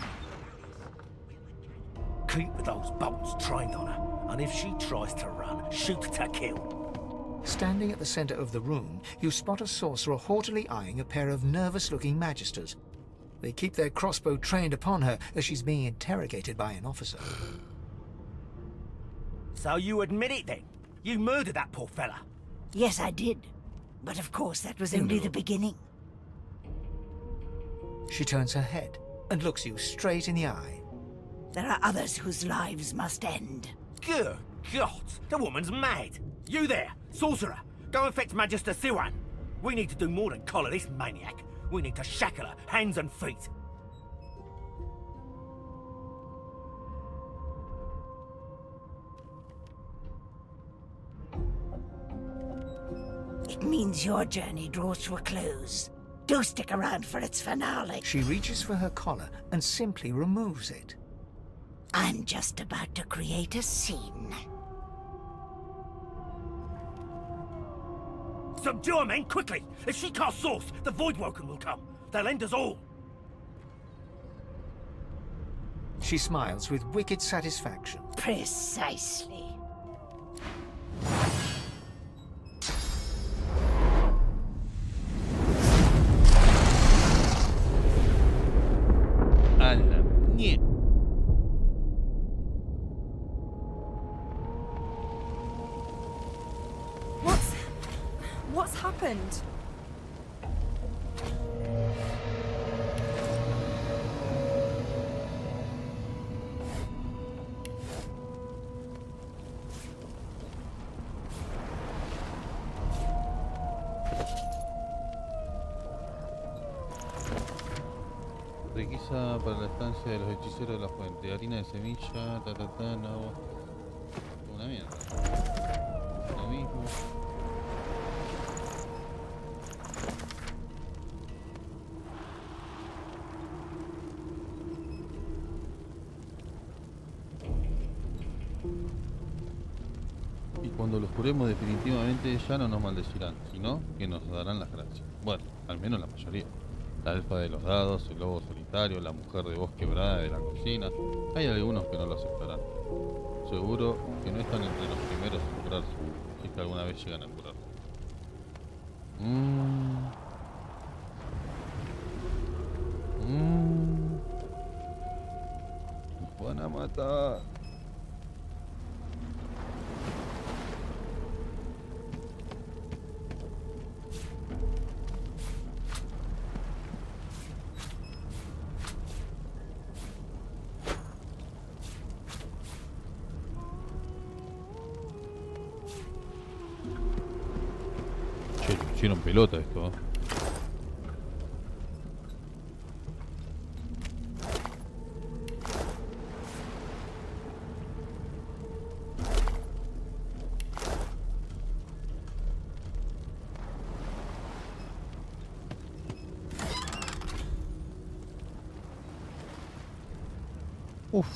Keep those bolts trained on her, and if she tries to run, shoot to kill. Standing at the center of the room, you spot a sorcerer haughtily eyeing a pair of nervous-looking magisters. They keep their crossbow trained upon her as she's being interrogated by an officer. So you admit it then? You murdered that poor fella? Yes, I did. But of course, that was only the beginning. She turns her head and looks you straight in the eye. There are others whose lives must end. Good God, the woman's mad. You there, sorcerer, go and fetch Magister Siwan. We need to do more than collar this maniac. We need to shackle her, hands and feet. It means your journey draws to a close. Do stick around for its finale. She reaches for her collar and simply removes it. I'm just about to create a scene. Subdue her, men, quickly! If she casts Source, the Voidwoken will come. They'll end us all. She smiles with wicked satisfaction. Precisely. A la mierda. What's happened? Requisa para la estancia de los hechiceros de la fuente. Harina de semilla, agua. Una mierda. Lo mismo. Y cuando los curemos definitivamente ya no nos maldecirán, sino que nos darán las gracias. Bueno, al menos la mayoría. La elfa de los dados, el lobo solitario, la mujer de voz quebrada de la cocina. Hay algunos que no lo aceptarán. Seguro que no están entre los primeros en curarse, si es que alguna vez llegan a curar. Nos van a matar. Hicieron pelota esto, ¿eh? Uf.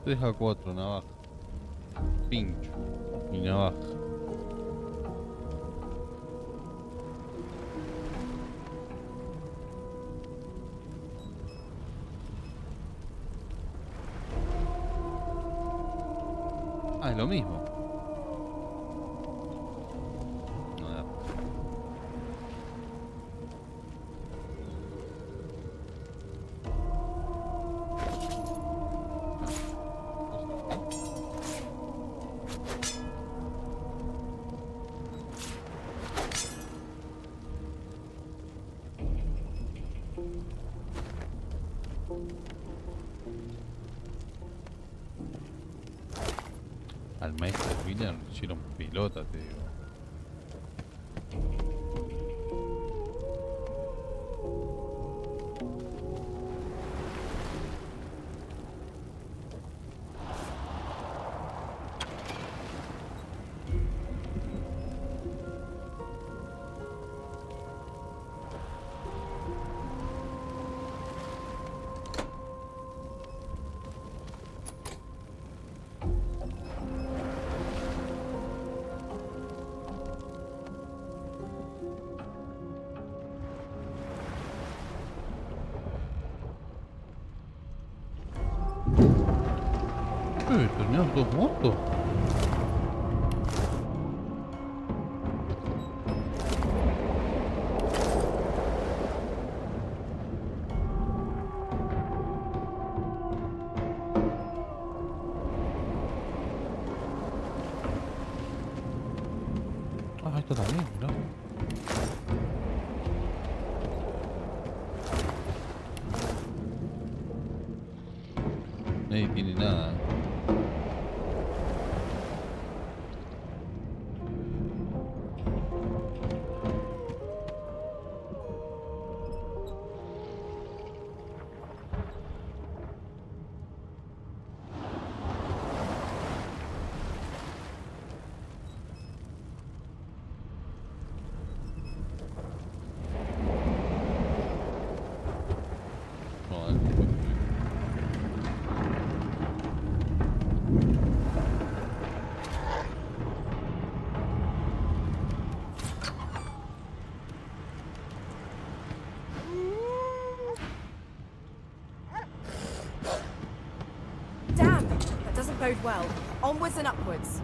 Deja 4, navaja, pincho y navaja. Ah, es lo mismo. Al maestro William le hicieron pelota, te digo. ¿Terminaron todos muertos? Ah, esto también, ¿no? Nadie tiene nada. bode well. Onwards and upwards.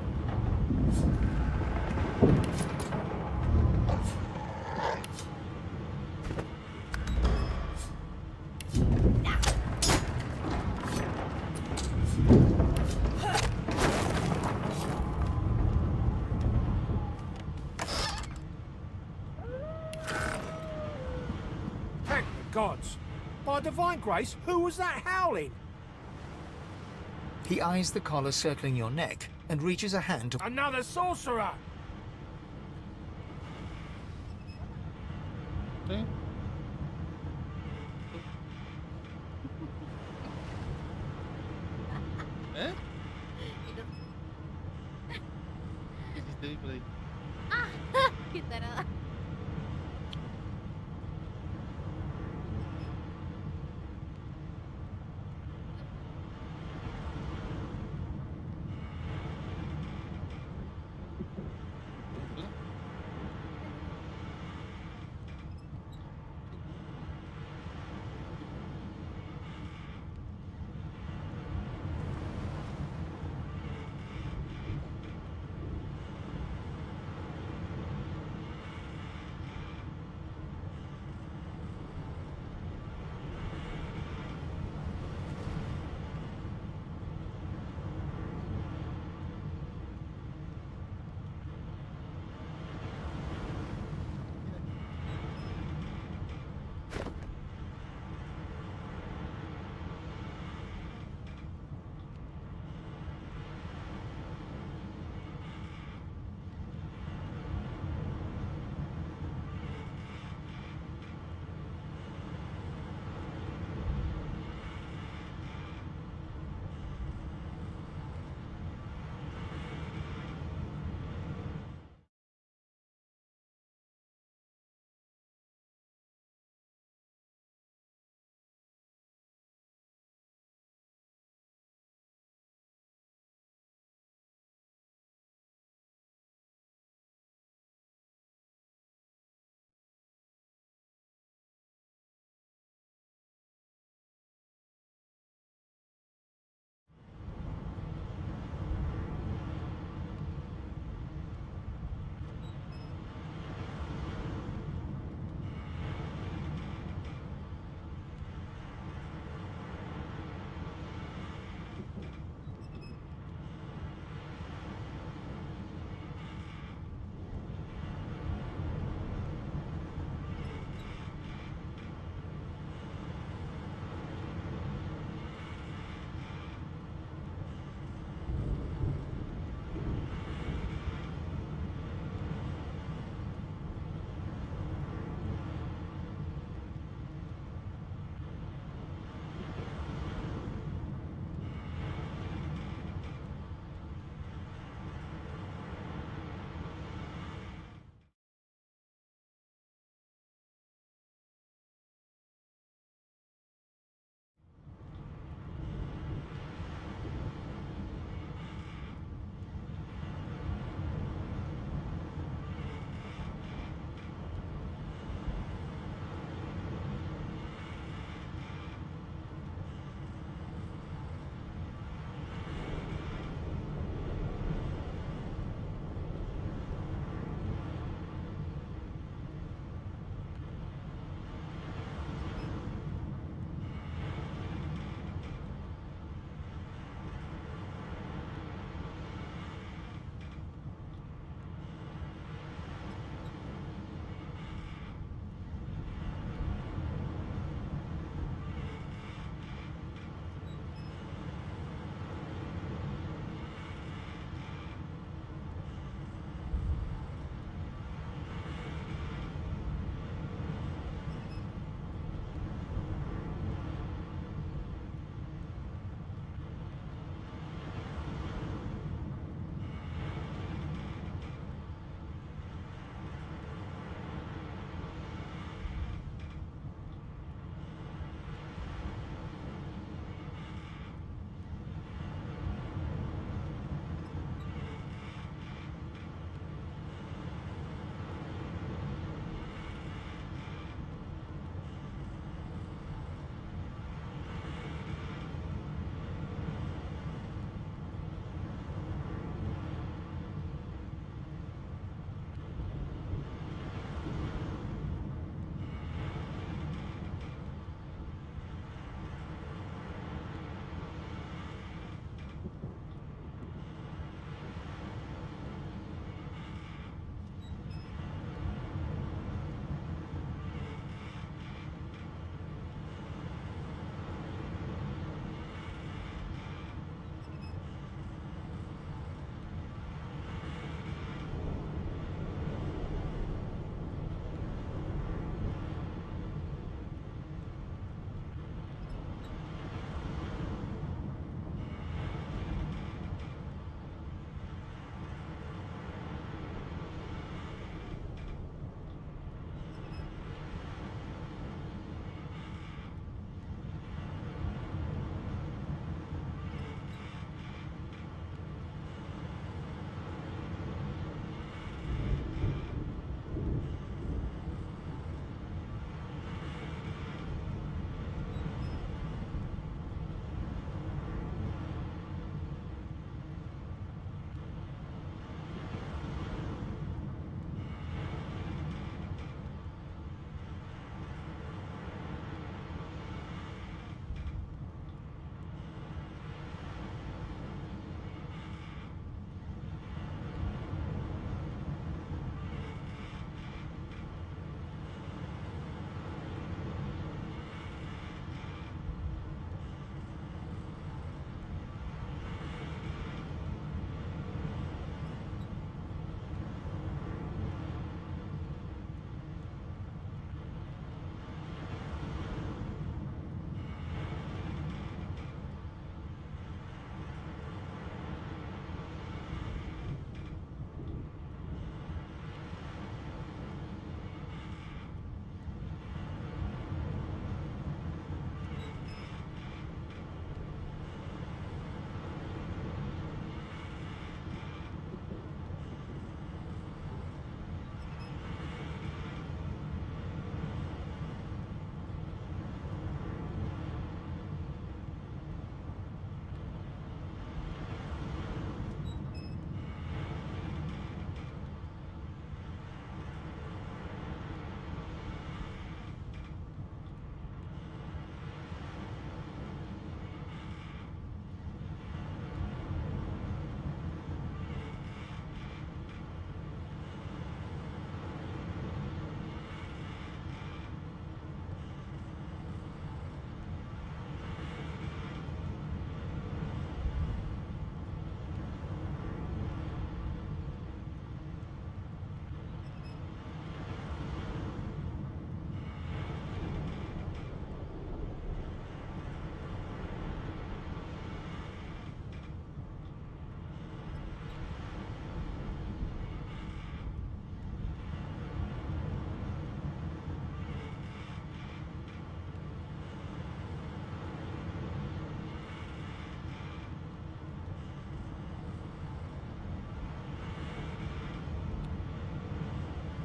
Thank the gods. By divine grace, who was that howling? He eyes the collar circling your neck and reaches a hand to... Another sorcerer! ¿Sí? ¿Eh? ¿Qué hiciste ahí por ahí? Qué tarada.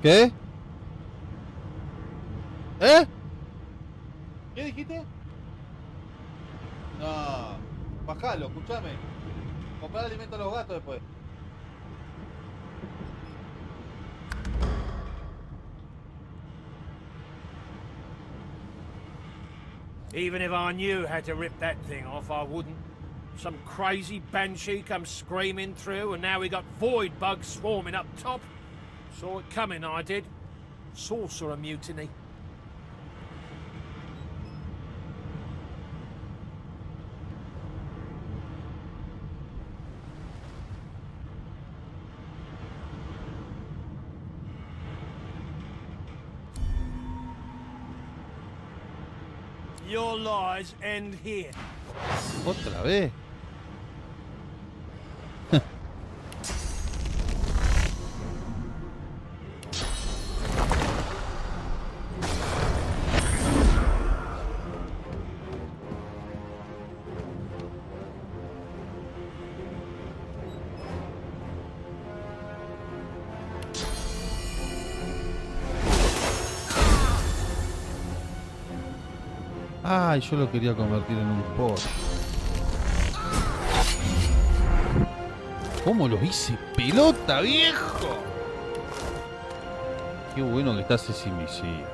¿Qué? ¿Eh? ¿Qué dijiste? No. Bajalo, escuchame. Comprar alimento a los gatos después. Even if I knew how to rip that thing off, I wouldn't. Some crazy banshee comes screaming through, and now we got void bugs swarming up top. Saw it coming, I did. Sorcerer mutiny. Your lies end here. ¿Otra vez? Ay, yo lo quería convertir en un pollo. ¿Cómo lo hice pelota, viejo? Qué bueno que está ese misil.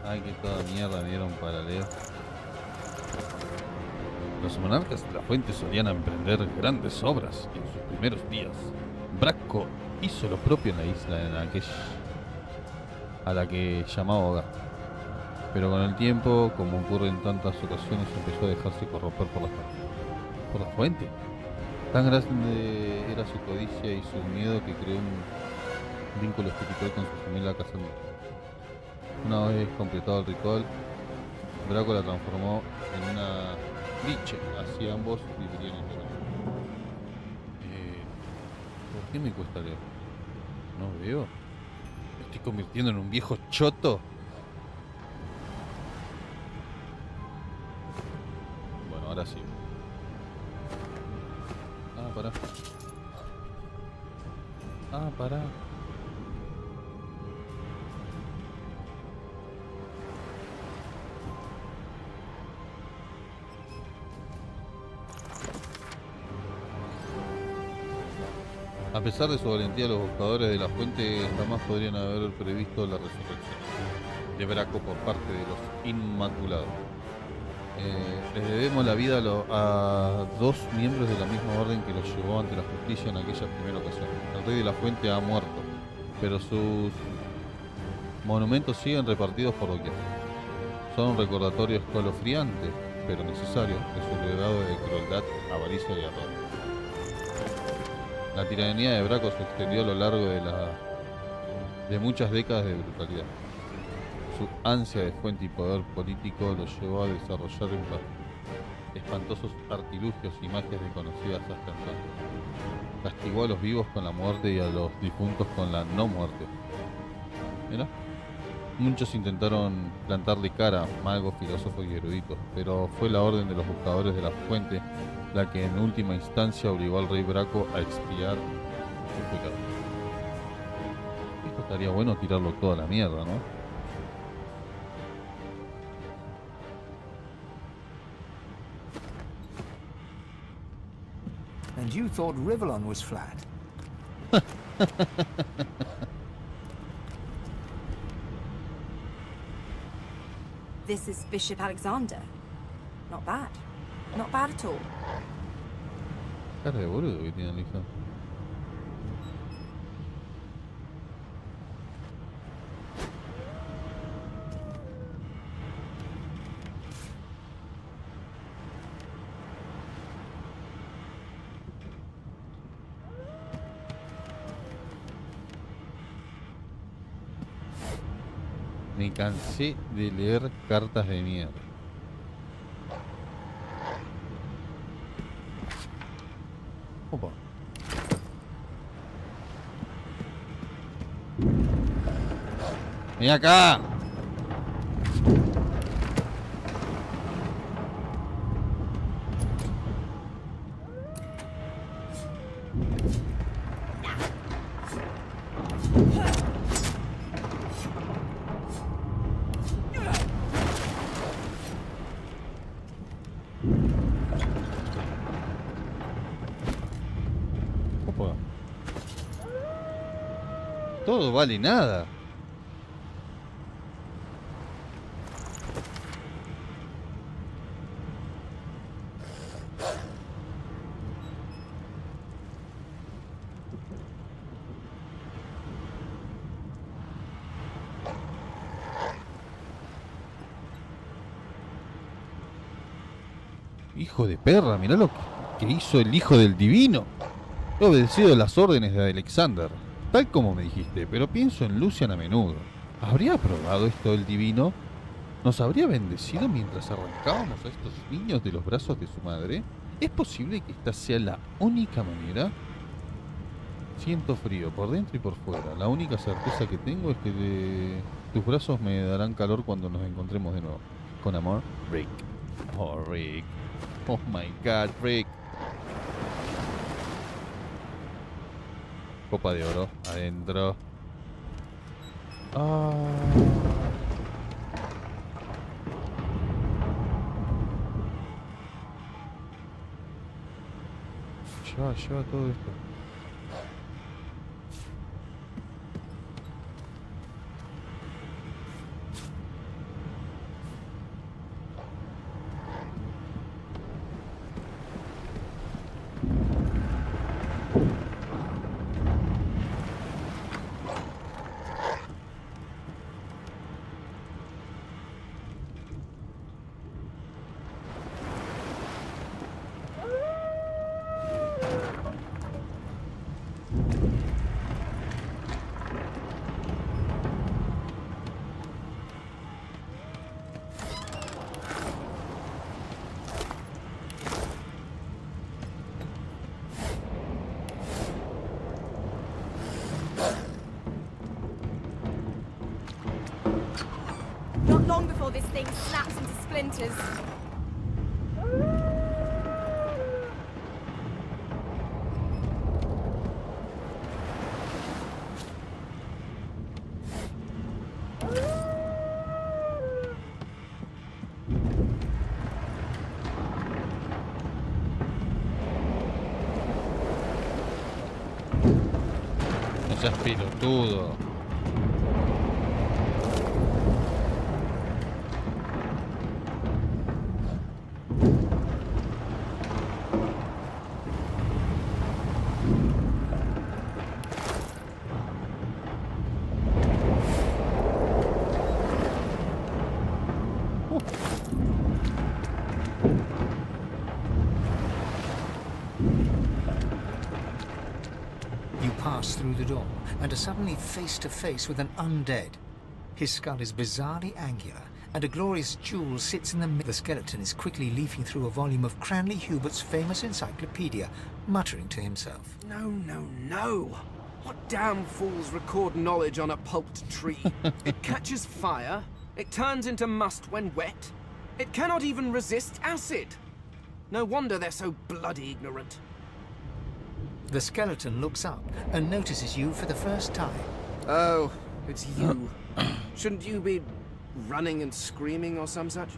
Ay, que toda mierda me dieron para leer. Los monarcas de la fuente solían emprender grandes obras en sus primeros días. Bracco hizo lo propio en la isla en a la que llamaba hogar. Pero con el tiempo, como ocurre en tantas ocasiones, empezó a dejarse corromper por la fuente. Tan grande era su codicia y su miedo que creó un vínculo espiritual con su familia casando. Una vez completado el ritual, Bracco la transformó en una liche, así ambos vivirían en paz. ¿Por qué me cuesta leer? No veo. ¿Me estoy convirtiendo en un viejo choto? Bueno, ahora sí. Ah, pará. Ah, pará. A pesar de su valentía, los buscadores de la fuente jamás podrían haber previsto la resurrección de Bracco por parte de los Inmaculados. Les debemos la vida a dos miembros de la misma orden que los llevó ante la justicia en aquella primera ocasión. El rey de la fuente ha muerto, pero sus monumentos siguen repartidos por doquier. Son un recordatorio escalofriante, pero necesario, de su legado de crueldad, avaricia y error. La tiranía de Bracco se extendió a lo largo de muchas décadas de brutalidad. Su ansia de fuente y poder político lo llevó a desarrollar espantosos artilugios y magias desconocidas hasta entonces. Castigó a los vivos con la muerte y a los difuntos con la no muerte. ¿Mira? Muchos intentaron plantarle cara, magos, filósofos y eruditos, pero fue la orden de los buscadores de la fuente la que en última instancia obligó al rey Bracco a expiar su pecado. Esto estaría bueno tirarlo toda la mierda, ¿no? And you thought Rivellon was flat. This is Bishop Alexander. Not bad. Not bad at all. Cara de boludo que tiene Lisa. Me cansé de leer cartas de mierda. Opa. ¡Ven acá! Opa. Todo vale nada. Hijo de perra, mirá lo que hizo el hijo del divino. He obedecido las órdenes de Alexander, tal como me dijiste, pero pienso en Lucian a menudo. ¿Habría aprobado esto el divino? ¿Nos habría bendecido mientras arrancábamos a estos niños de los brazos de su madre? ¿Es posible que esta sea la única manera? Siento frío por dentro y por fuera. La única certeza que tengo es que tus brazos me darán calor cuando nos encontremos de nuevo. Con amor, Rick. Oh, Rick. Oh my God, Rick. Copa de oro, adentro. Ah. Lleva todo esto. Not long before this thing snaps into splinters. No seas pelotudo. You pass through the door and are suddenly face to face with an undead. His skull is bizarrely angular, and a glorious jewel sits in the middle. The skeleton is quickly leafing through a volume of Cranley Hubert's famous encyclopedia, muttering to himself. No, no, no! What damn fools record knowledge on a pulped tree? It catches fire, it turns into must when wet, it cannot even resist acid! No wonder they're so bloody ignorant. The skeleton looks up and notices you for the first time. Oh, it's you. Shouldn't you be running and screaming or some such?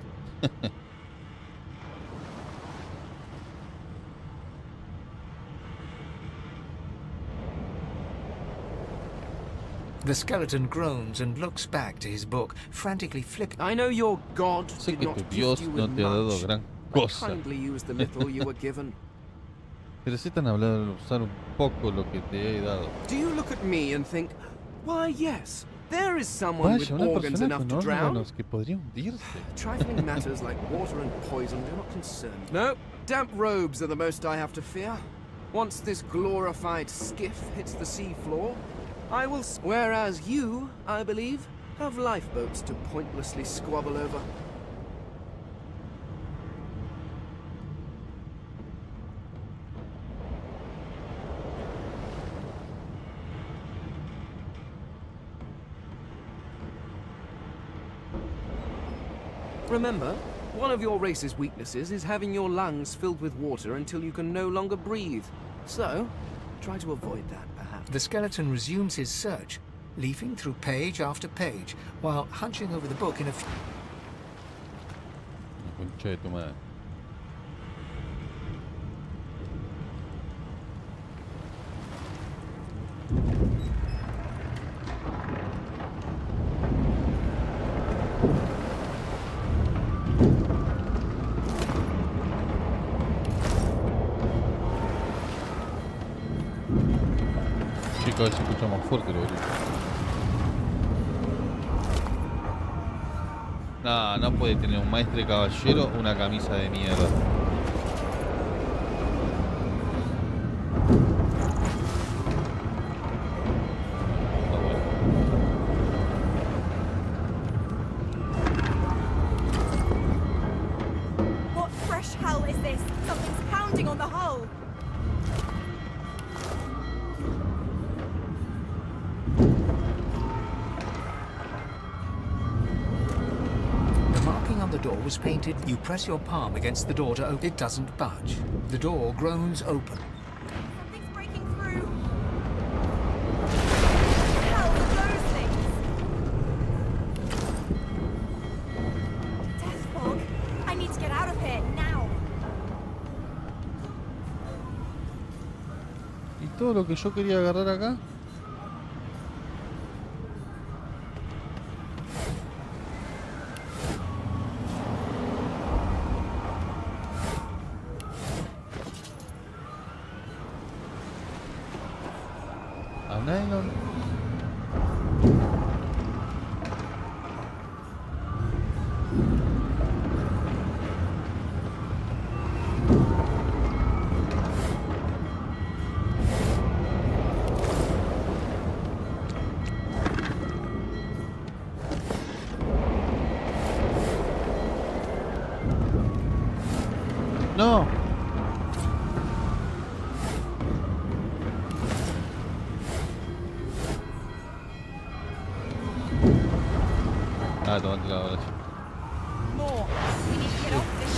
The skeleton groans and looks back to his book, frantically flipping. I know your god Sé did que not tu gift Dios you no with te ha dado much, gran but cosa. kindly use the little you were given. Pero si tan hablar usar un poco lo que te he dado. Do you look at me and think, why yes, there is someone with Vaya, una organs persona enough con to drown? órganos que podría hundirse. Trifling matters like water and poison do not concern me. No, damp robes are the most I have to fear. Once this glorified skiff hits the sea floor, I will. Whereas you, I believe, have lifeboats to pointlessly squabble over. Remember, one of your race's weaknesses is having your lungs filled with water until you can no longer breathe. So, try to avoid that, perhaps. The skeleton resumes his search, leafing through page after page, while hunching over the book in a Concha de tu madre. Chico, se escucha más fuerte lo grito. No, no puede tener un maestre caballero una camisa de mierda. What fresh hell is this? Something's pounding on the hull. The door was painted. You press your palm against the door to open. It doesn't budge. The door groans open. Something's breaking through. What the hell are those things? Death fog. I need to get out of here now. ¿Y todo lo que yo quería agarrar acá? Nylon. No. Ah, tomate la hora. More. We need to get off this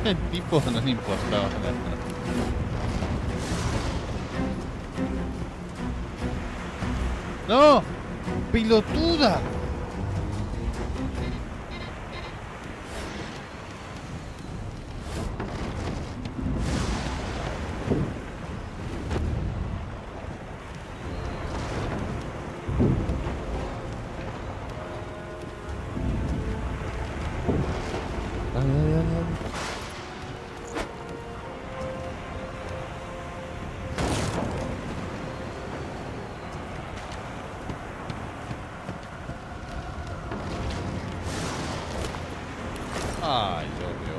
El tipo no le importaba nada. ¡No! ¡Pilotuda! Dale, dale, dale, dale. Ay, Dios mío.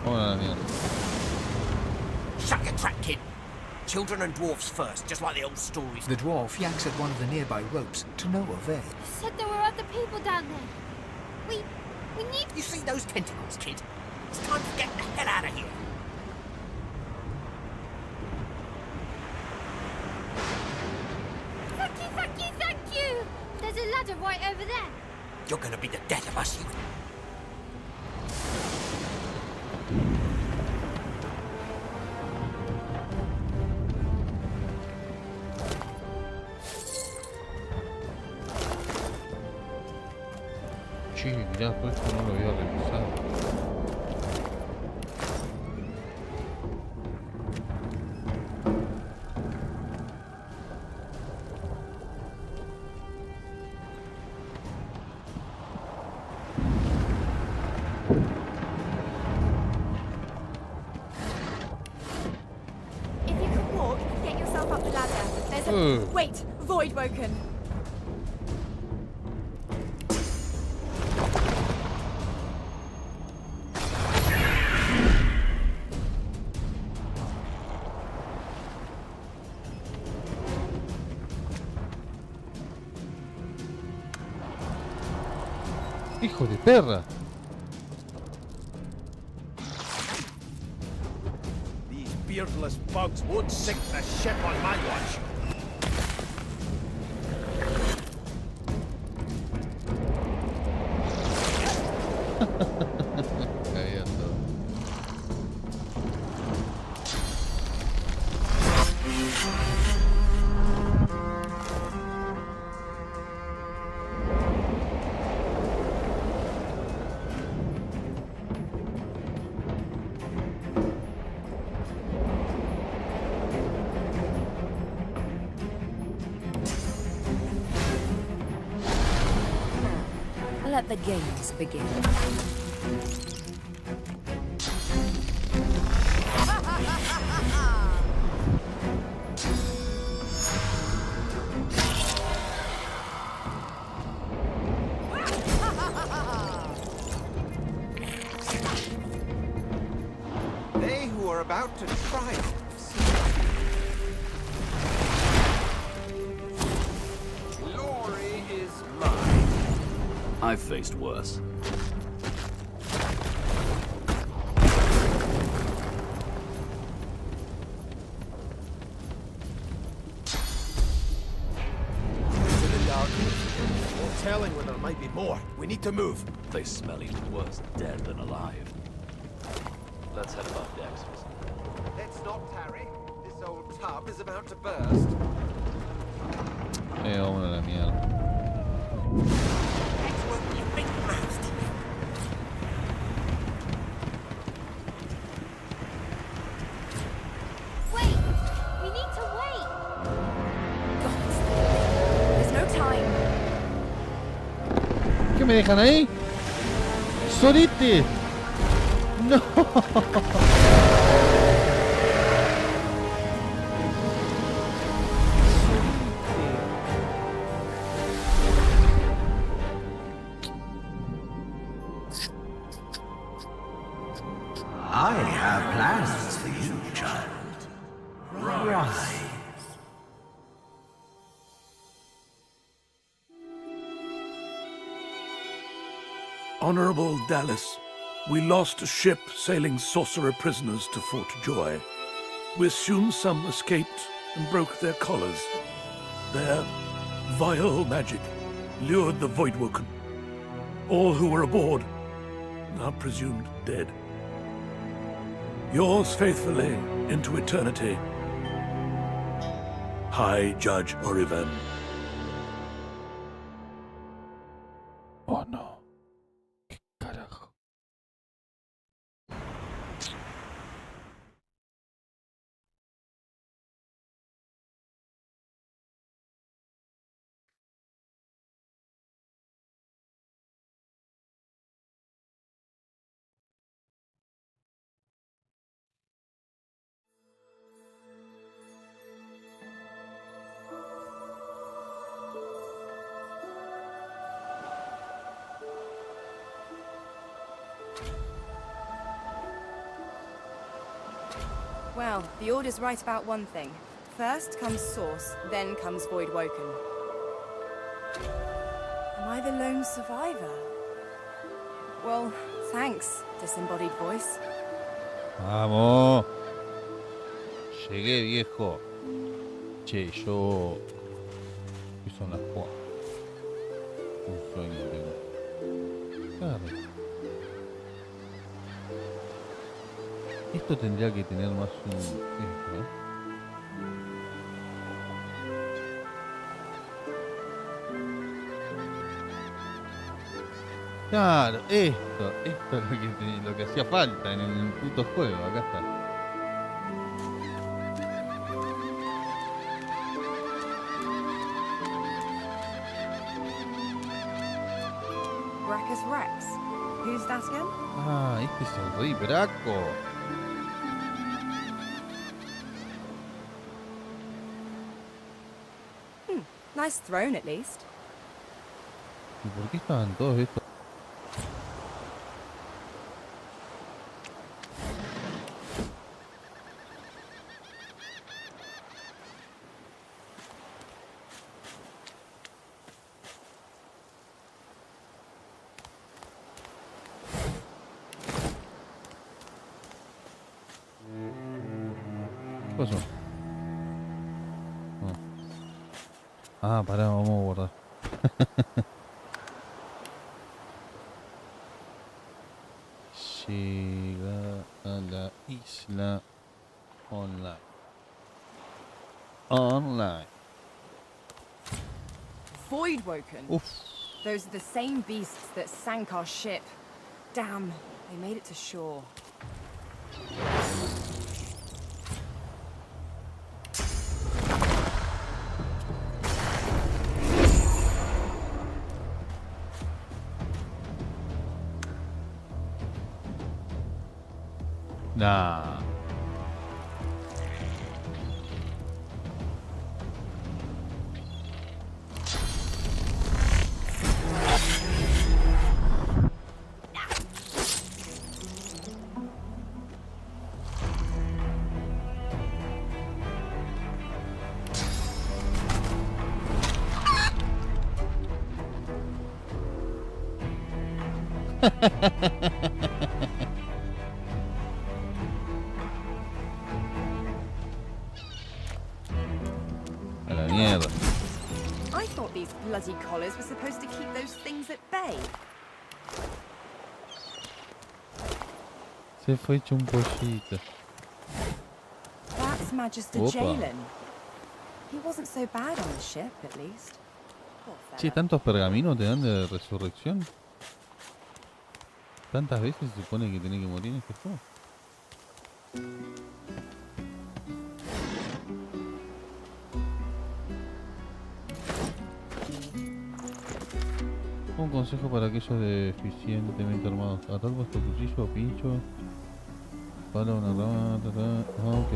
Vamos a la mierda. Shut your trap, kid. Children and dwarfs first, just like the old stories. The dwarf yanks at one of the nearby ropes to no avail. You said there were other people down there. We need... You see those tentacles, kid? It's time to get the hell out of here. Thank you! There's a ladder right over there. You're gonna be the death of us, you... Che, mirá, todo esto no lo había revisado. If you can walk, get yourself up the ladder. There's a... Wait! Void woken! ¡Hijo de perra! These beardless bugs won't sink the ship on my watch. Let the games begin. They who are about to triumph. Glory is mine. I've faced worse. To the darkness. No telling when there might be more. We need to move. They smell even worse dead than alive. Let's head above decks. Let's not tarry. This old tub is about to burst. Vamos a la mierda. Wait! We need to wait! There's no time. ¿Qué me dejan ahí? ¡Sorete! ¡No! I have plans for you, child. Rise. Honorable Dallas, we lost a ship sailing sorcerer prisoners to Fort Joy. We assume some escaped and broke their collars. Their vile magic lured the Voidwoken. All who were aboard are presumed dead. Yours faithfully into eternity, High Judge Oriven. Oh no. ¿Qué carajo? Well, the Order's right about one thing. First comes Source, then comes Void Woken. Am I the lone survivor? Well, thanks, disembodied voice. Vamos. Llegué, viejo. Che, yo... ¿Qué son las 4? Un sueño tengo. Claro. Esto tendría que tener más un... Esto, ¿eh? Claro, esto es lo que hacía falta en el puto juego. Acá está. Brackus Rex. Who's that again? Ah, este es el rey Braco. Nice throne, at least. ¿Y por qué estaban todos estos? ¿Qué pasó? Ah, pará, vamos a guardar. Llega a la isla online. Online. Void Woken? Oof. Those are the same beasts that sank our ship. Damn, they made it to shore. Nah. A la mierda. I thought these bloody collars were supposed to keep those things at bay. Se fue hecho un pollito. That's Magister Opa. Jalen. He wasn't so bad on the ship, at least. Poor fella. Che, ¿tantos pergaminos te dan de resurrección? ¿Tantas veces se supone que tenés que morir en este juego? Un consejo para aquellos deficientemente armados. Atar vuestro cuchillo o pincho para una rama. Ah, ok.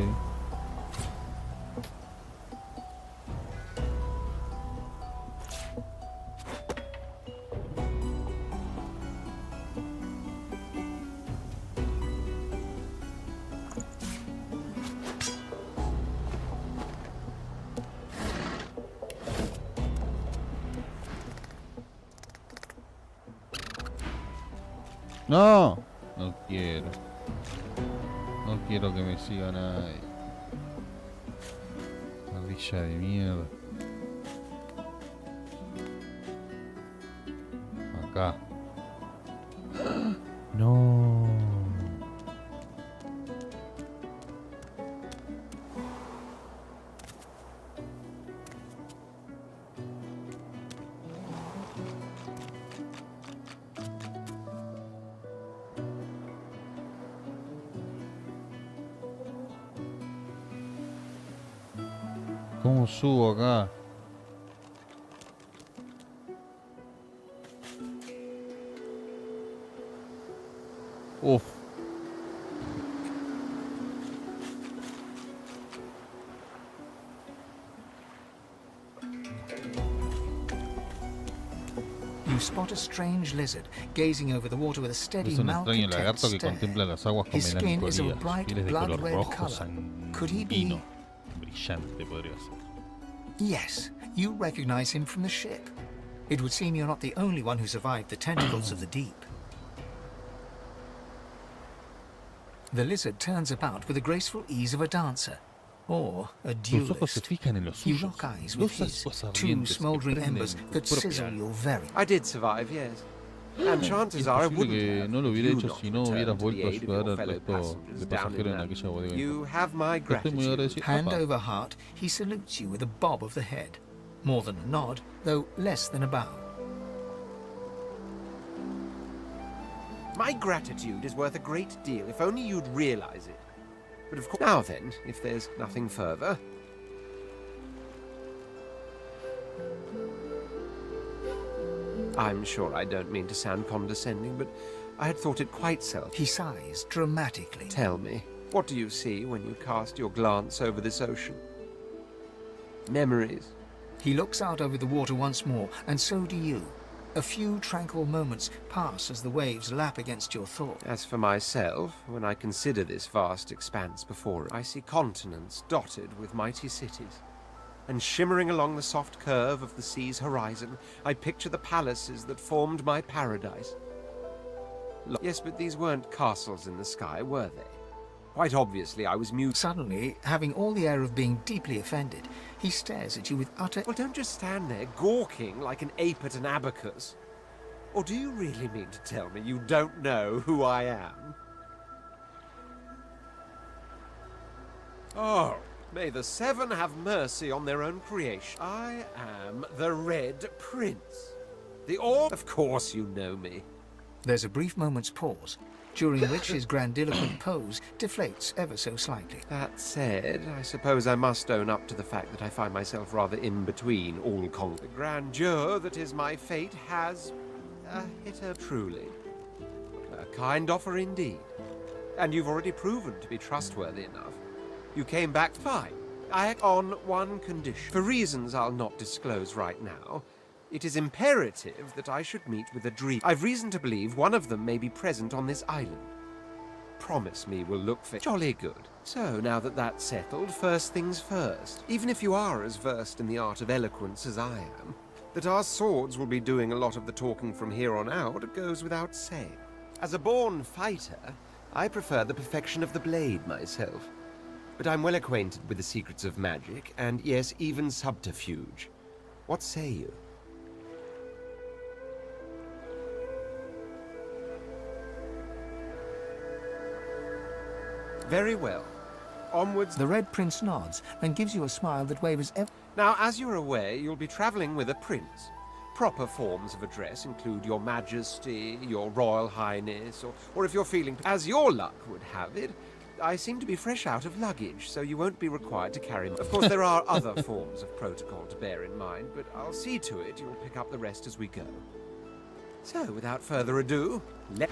No, no quiero. No quiero que me siga nadie. Ardilla de mierda. Acá. No. ¿Cómo subo acá? Uf. You spot a strange lizard gazing over the water with a steady, Es un extraño malcontent lagarto que stare. contempla las aguas con His skin is of a melancolía. Su bright piel es de color blood-red rojo color. Could he be? sanguino, brillante podría ser. Yes, you recognize him from the ship. It would seem you're not the only one who survived the tentacles of the deep. The lizard turns about with the graceful ease of a dancer, or a Tus ojos se duelist. fijan en los You suyos. lock eyes with Dos his, aguas two ardientes que smouldering prenden embers tu that propia sizzle alma. your very. I did survive, yes. And chances Es are I posible wouldn't que have no lo if hubiera you hecho not si no returned hubieras to vuelto the a aid of ayudar your al fellow resto passengers de down in pasajeros en that. aquella bodega. You have my Estoy muy gratitude. agradecido. Hand Apa. over heart, he salutes you with a bob of the head. More than a nod, though less than a bow. My gratitude is worth a great deal, if only you'd realize it. But of course... Now then, if there's nothing further... I'm sure I don't mean to sound condescending, but I had thought it quite self. He sighs dramatically. Tell me, what do you see when you cast your glance over this ocean? Memories. He looks out over the water once more, and so do you. A few tranquil moments pass as the waves lap against your thought. As for myself, when I consider this vast expanse before us, I see continents dotted with mighty cities. And shimmering along the soft curve of the sea's horizon, I picture the palaces that formed my paradise. Yes, but these weren't castles in the sky, were they? Quite obviously, I was mute. Suddenly, having all the air of being deeply offended, he stares at you with utter... Well, don't just stand there gawking like an ape at an abacus. Or do you really mean to tell me you don't know who I am? Oh, may the Seven have mercy on their own creation. I am the Red Prince. The Orb... Of course you know me. There's a brief moment's pause, during which his grandiloquent pose deflates ever so slightly. That said, I suppose I must own up to the fact that I find myself rather in between all the grandeur that is my fate has hit her truly. A kind offer indeed. And you've already proven to be trustworthy enough. You came back fine. On one condition. For reasons I'll not disclose right now, it is imperative that I should meet with a dream. I've reason to believe one of them may be present on this island. Promise me we'll look for jolly good. So, now that that's settled, first things first. Even if you are as versed in the art of eloquence as I am, that our swords will be doing a lot of the talking from here on out goes without saying. As a born fighter, I prefer the perfection of the blade myself. But I'm well acquainted with the secrets of magic, and yes, even subterfuge. What say you? Very well. Onwards. The Red Prince nods and gives you a smile that wavers ever... Now, as you're aware, you'll be traveling with a prince. Proper forms of address include Your Majesty, Your Royal Highness, or if you're feeling... As your luck would have it, I seem to be fresh out of luggage, so you won't be required to carry... Of course, there are other forms of protocol to bear in mind, but I'll see to it you'll pick up the rest as we go. So, without further ado, let's...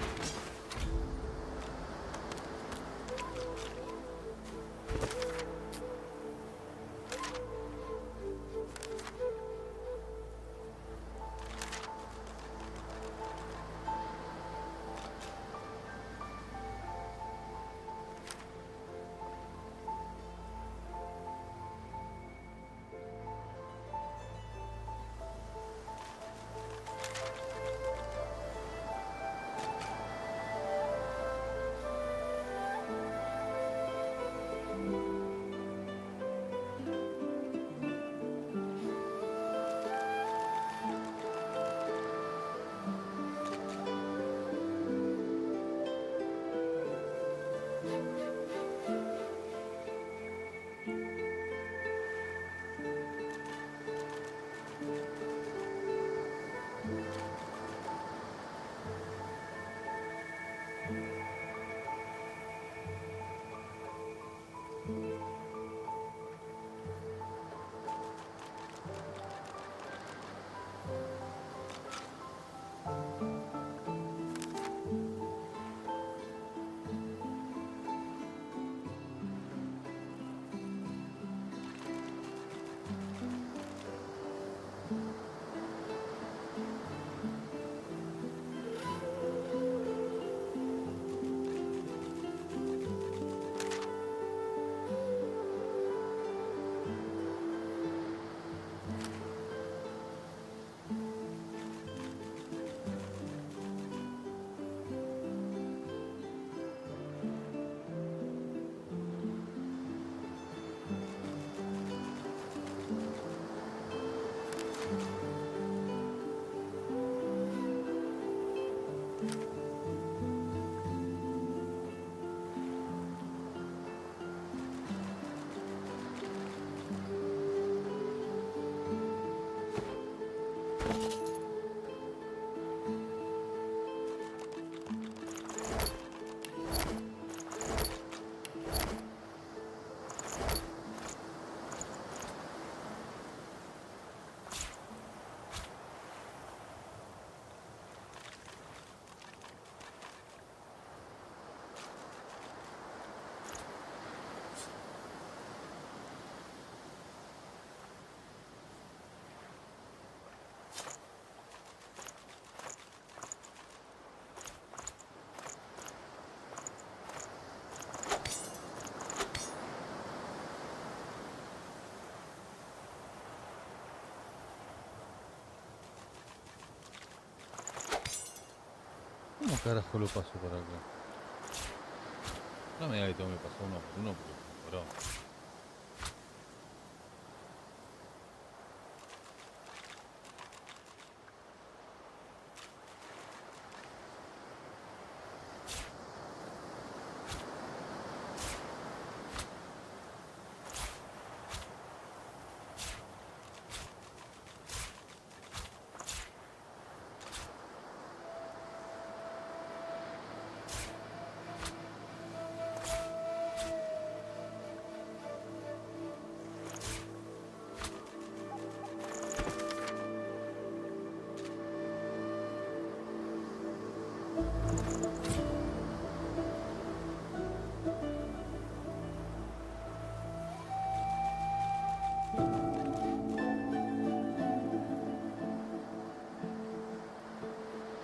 ¿Cómo carajo lo paso para acá? No me diga que tengo que pasar uno por uno porque bro.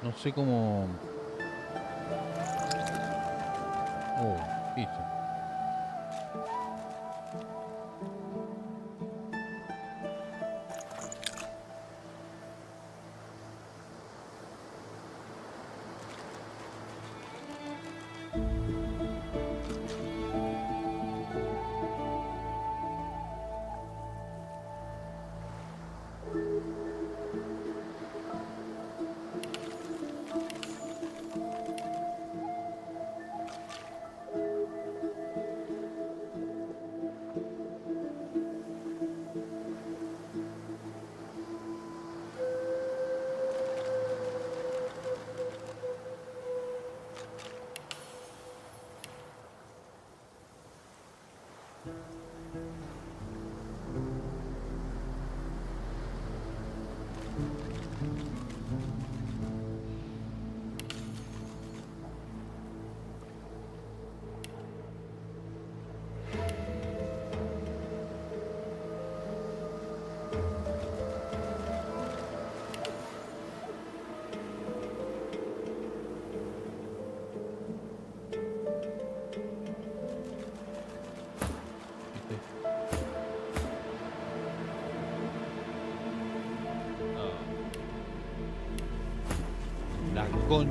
No sé cómo... Oh, listo. La con...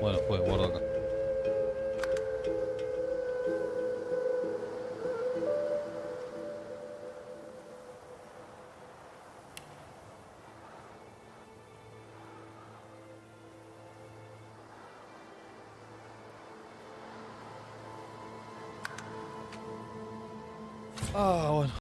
Bueno, pues guardo acá. Ah, bueno.